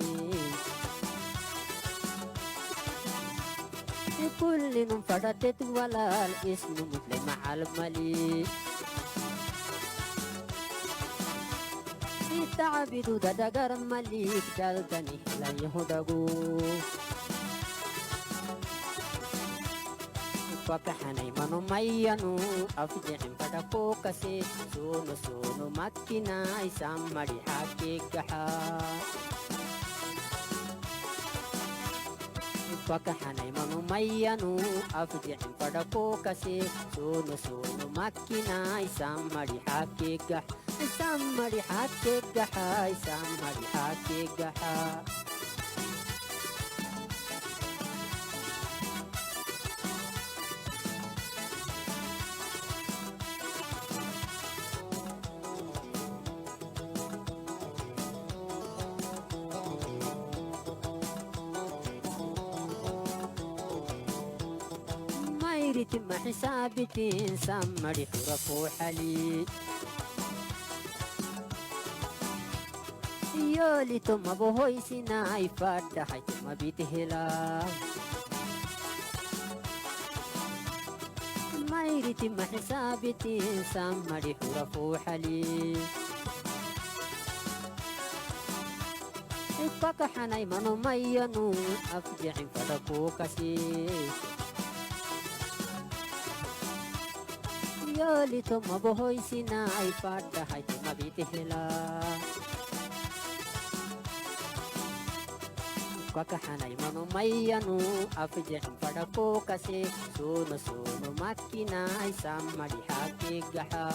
kullinun fadhadet walaal isnu mutle macalmali تعبدو ددقر مليك دلتني لا يهدقو فكحني منو ميانو أفجعن فدقو كسي سونو سونو مكينا إسام مري حقيقها فكحني منو ميانو أفجعن فدقو كسي سونو سونو مكينا إسام مري حقيقها Samari hakik gahai, samari hakik gahai. Mayriti mahisabitin, samari hurafu hali. Yolito mabuhoy sinay padahay kumabitihilay Mayriti mahisabitin sa marihurafu hali Ipakahanay manumayanu afjicin padaku kasi Yolito mabuhoy sinay padahay kumabitihilay Kwakahanay manumayanu afijin padako kasi suno suno makina isam marihakigaha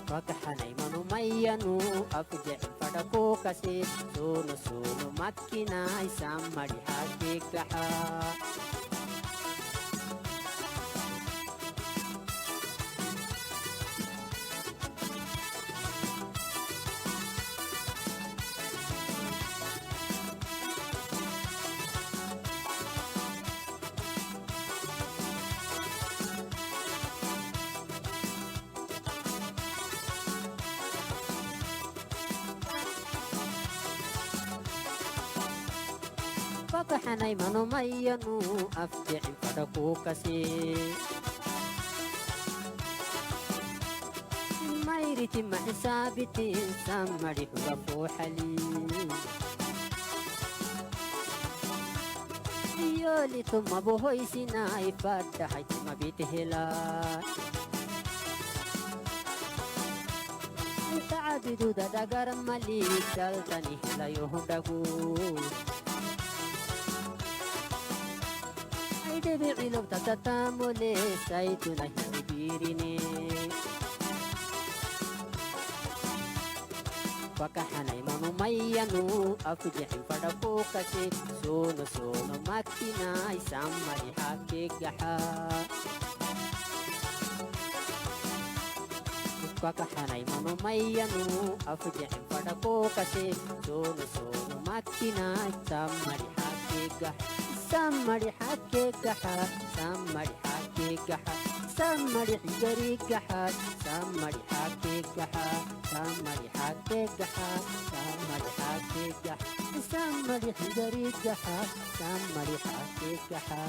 Kwakahanay manumayanu afijin padako kasi suno suno makina isam marihakigaha Pakahanay manumayanu afjicin padako kasi mayriti mahisabitin samari hulapo hali Yolito mabuhoy sinay padahay mabitihila Taabidu dadagar malik daltani hilayo dagu Debi log tatatamole saitu na hibirini Pakahanay manumayanu afujihim padako kasi suno suno makina isam marihakigaha Pakahanay manumayanu afujihim padako kasi suno suno makina isam marihakigaha Samari hakigaha, samari hakigaha, samari higarigaha, samari hakigaha, samari hakigaha, samari hakigaha, samari higarigaha, samari hakigaha.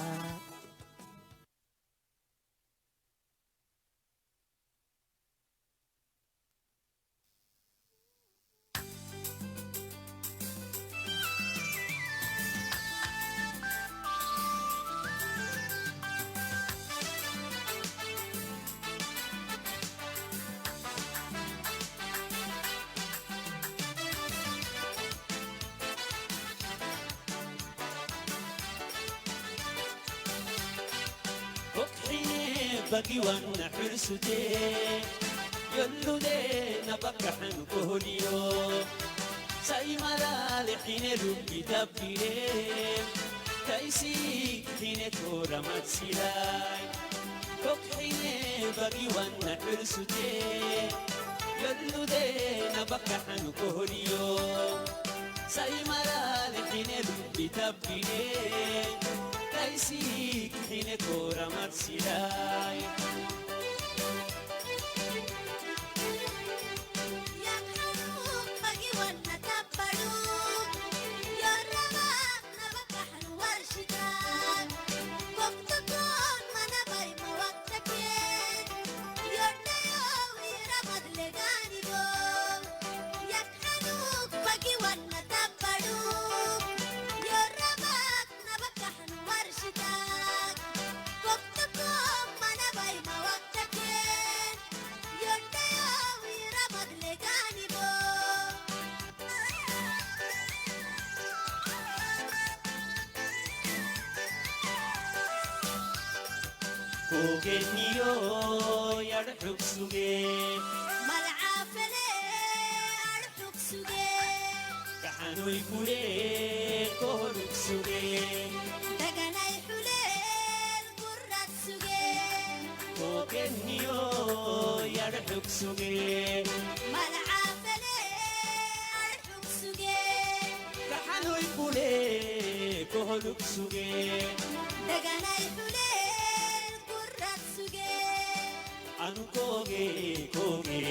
بقي وانا حرستي يلو دينا بكحن كهوليو ساي ملال حين ربي تبديني تايسي حين كورا ماتسيلاي فوق حين بقي وانا حرستي يلو دينا بكحن كهوليو ساي ملال حين ربي تبديني تايسي حين كورا ماتسيلاي كوكينيو يرحب سوغي ملعافلي أرحب سوغي كحانو يكولي كولوك سوغي دقنا يحولي القرات سوغي كوكينيو يرحب سوغي ملعافلي أرحب سوغي كحانو يكولي كولوك سوغي دقنا يحولي Anu koge koge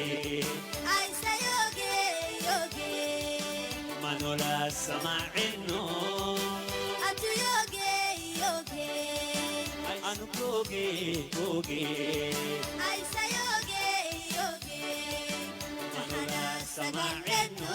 Aisa yoge yoge Manola sama'ino Atu yoge yoge Anu koge koge Aisa yoge yoge Manola sama'ino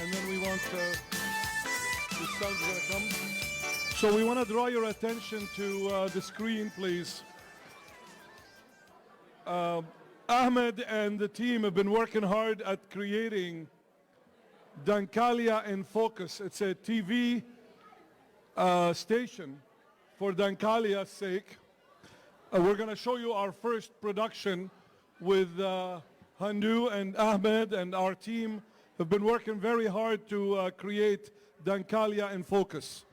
And then we want The sun's gonna come. So we want to draw your attention to the screen, please. Ahmed and the team have been working hard at creating Dankalia in Focus. It's a TV station for Dankalia's sake. We're going to show you our first production with Handu and Ahmed, and our team have been working very hard to create Dankalia in Focus.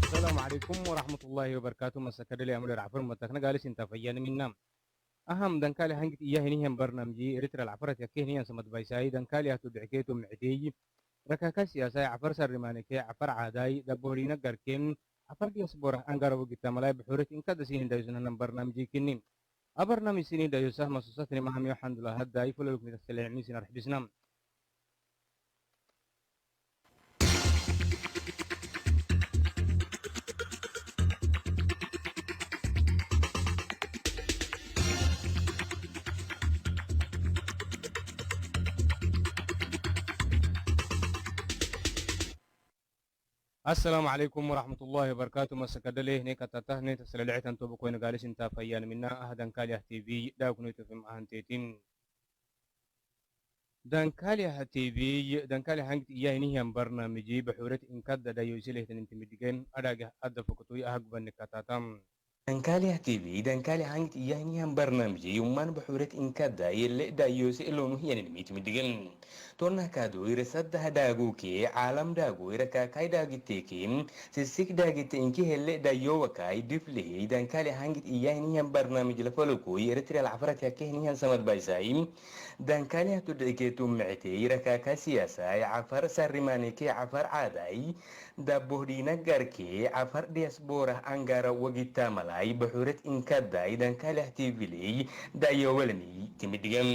السلام عليكم ورحمة الله وبركاته. مساك اللي عملوا رعفر متكنا قالش انت فيان منام أهم دنكالي هنجت إياه هنيهم برنامجي إريترا العفرة يكيه هنيهم سمت بايساي دنكالي هتو دعكيتو معدي ركاكا سياسة عفر سرمانكي عفر عاداي دبورينا قركين عفر دي أصبورة أنقر وقتا ملاي بحورة إنكا دسين دايزن هنم برنامجي كنين أبرنامج سنين دايوساه مصوصاتني مهم يوحند الله هداي فلوك متسلعني سنرح بسنام السلام عليكم ورحمة الله وبركاته مسكدله هنيك تتهني تسللعت أنتو بكوين قالش انتا فيان منا أهدان كاليه تي في داكنو تفهم أهنتيتين دانكاليه تي في دانكاليه هنجت إياه نيهم برنامجي بحورة إنكاد دا يوسيله تننتي مدقين أداقه أدفكتوي أهقبا نكتاتام دانكاليه تي في دانكاليه هنجت إياه نيهم برنامجي يومان بحورة إنكاد دا يلي دا يوسيله نهيان الميت مدقين tonna kadu irisada hadaguki caalam dagu irakakai dagitekin sisik dagite inki hele dayowakai diflihi dankali hangit iyahniyan barnaamij lafalukui eritrea alcafarat yakehniyan samad baysai dankali hatudiketu micte irakaka siyasai cafar sarrimanike cafar caadai dabohdina garke cafar diasborah angara wagita malai baxuret inkadai dankali htivili dayowalani timidigam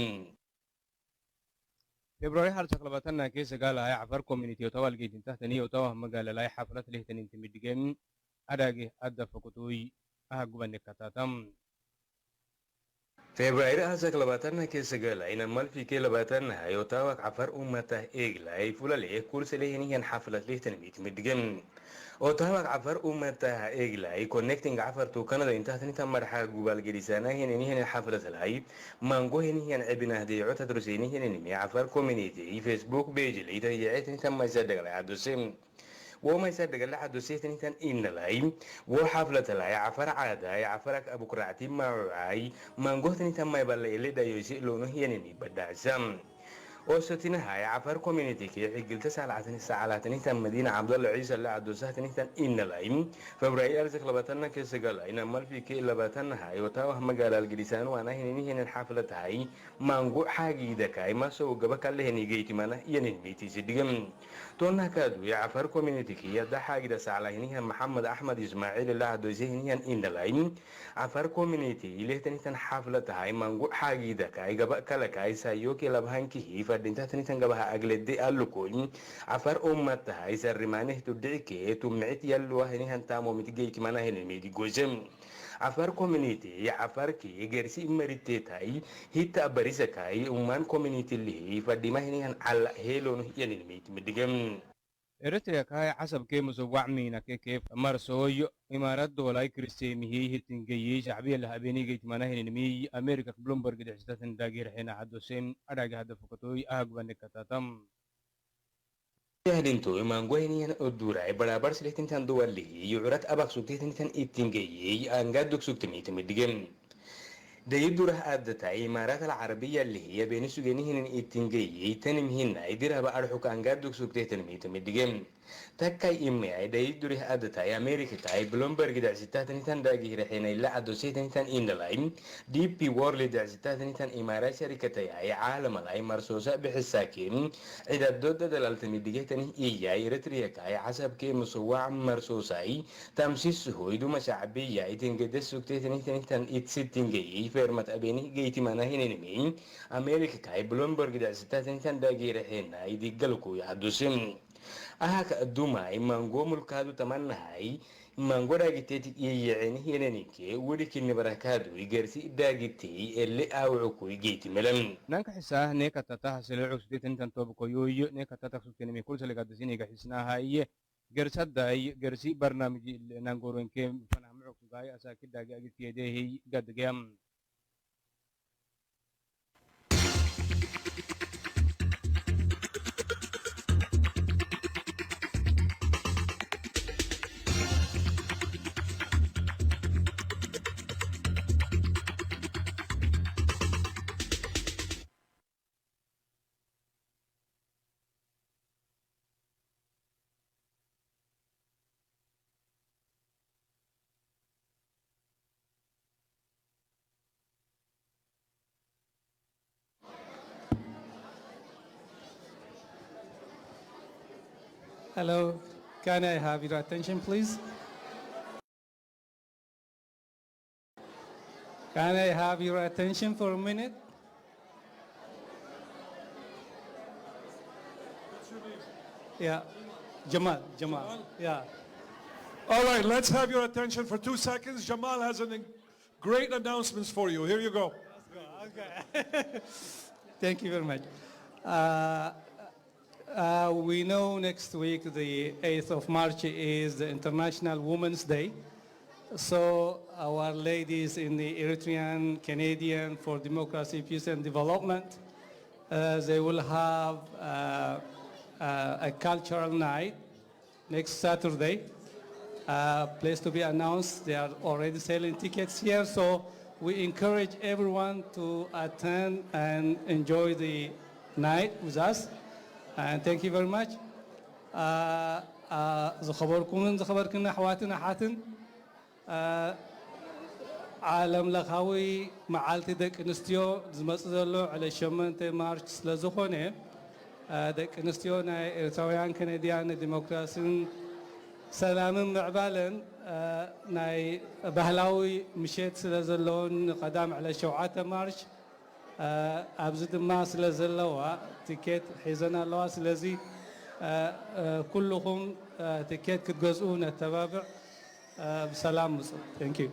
فبراير حال شغلباتنا كيس قال هاي عفر كوميونيتي وتوال جيتين تحتني وتوه مقال لاي حفلات له تنين تمدجن أداجي أدى فكتوي أهجبن كتاتم فبراير حال شغلباتنا كيس قال إن مال في كلباتنا هاي وتوه عفر أمته إجلاي فولا ليه كل سليه نيجان حفلات له تنين تمدجن وتوه عفر أمته إجلاي كونكتينج عفر تو كندا إنت تحتني تمر حاجة جوال جلسانه هنا نيجان الحفلات الهاي مانجو هنيجان ابن هدي عطا درسيني هنا نمي عفر كوميونيتي فيسبوك بيج اللي تيجي تم يصدق على عدوسين وما يصدق على عدوسين تن إن لاي وحفلة لاي عفر عادة عفرك أبو كراتي معاي مانجو تني تم يبلغ اللي دا يوسي لونه هنا نمي بدعسام وستنا هاي عفر كوميونيتي كي عقلت ساعتين تن مدينة عبد الله عيسى اللي عدو ساعتين تن إن لايم فبراير أرزق لباتنا كيس قال إن مال في كي لباتنا هاي وتاوه مقال الجلسان وأنا هنا الحفلة هاي مانجو حاجي دكاي ما سو جبك اللي هني جيتي مانا ينميتي سدقم تونا كادو يا عفر كوميونيتي كي يدا حاجة دس على هنا محمد أحمد إسماعيل اللي عدو زي إن لايم عفر كوميونيتي اللي تن حفلة هاي مانجو حاجي دكاي جبك لكاي سايوكي لبهانكي فدينتا تنيتن جبها أجل دي ألوكون عفر أمتها يسر رمانه تدعكي تمعت يلو هني هنتامو متجي كمان هني ميدي جوزم عفر كوميونيتي يا عفر كي جرسي مريتتاي هيتا بريسكاي ومان كوميونيتي اللي هي فديما هني هن على هيلون يعني ميت مدقم إريتريا كاي حسب كي مسوع مينا كيف مرسوي إمارات دولاي كريستيمي هي تنجي شعبية لها بيني جيت مناهن نمي أمريكا بلومبرج دعستان داقير حين حدوسين أراجع هذا فكتوي أهجبن كتاتم هدينتو إمان قوينيان أدوراي برابر سليتين تان دوالي يعرات أباق سوكتين تان إتنجي أنقادوك سوكتمي تمدقم دايدوره أدتا إمارات العربية اللي هي بين سجنهن التنجي تنمهن إديرها بأرحك أنقادوك سوكتين تنمي تمدقم تكاي إمي دايدوره أدتا أمريكا تاي بلومبرج دعستات نتان داقي رحين إلا عدو سيتان نتان إنلاين دي بي وورلي دعستات نتان إمارات شركة تاي عالم الأي مرسوسة بحساكين إذا الدودة دلالتمدقية تنه إياي رتريكاي حسب كي مصوع مرسوساي تمسيس هويدو مشعبية إتنجد سوكتين نتان إتستنجي فيرمت أبيني جيتي مناهن نمي أمريكا كاي بلومبرج دعستات نتان داقي رحين إدي قلقو يعدو سم أهاك الدوما مانغو ملكادو تمنهاي مانغو راجتي يعني هنا نيكي ولكن بركادو يجرسي داجتي اللي أوعكو يجيتي ملم نانك حساه نيكا تتاه سلعوس دي تنتن توبكو يويو نيكا تتاه سوكتنمي كل سلقات دسيني كحسناها هاي جرسات داي جرسي برنامج نانغورين كيم فنعمعوك داي أساكي داجي أجيتي يديه قد قيام Hello, can I have your attention, please? Can I have your attention for a minute? Yeah, Jamal, yeah. All right, let's have your attention for 2 seconds. Jamal has great announcements for you. Here you go. Okay. Thank you very much. We know next week, the 8th of March, is the International Women's Day. So our ladies in the Eritrean Canadian for Democracy, Peace and Development, they will have a cultural night next Saturday. Place to be announced. They are already selling tickets here, so we encourage everyone to attend and enjoy the night with us. And thank you very much. زخبركم حواتنا حاتن عالم لخاوي معالتي دك انستيو زمصدلو على شمنت مارش سلازخونه دك انستيو ناي إرتراويان كنديان ديمقراسيين سلام معبالن ناي بهلاوي مشيت سلازلون قدام على شوعات مارش أبزد ما سلازلوا تيكت حيزنا الله سلازي كلهم تيكت كتجزؤون التبابع بسلام. Thank you.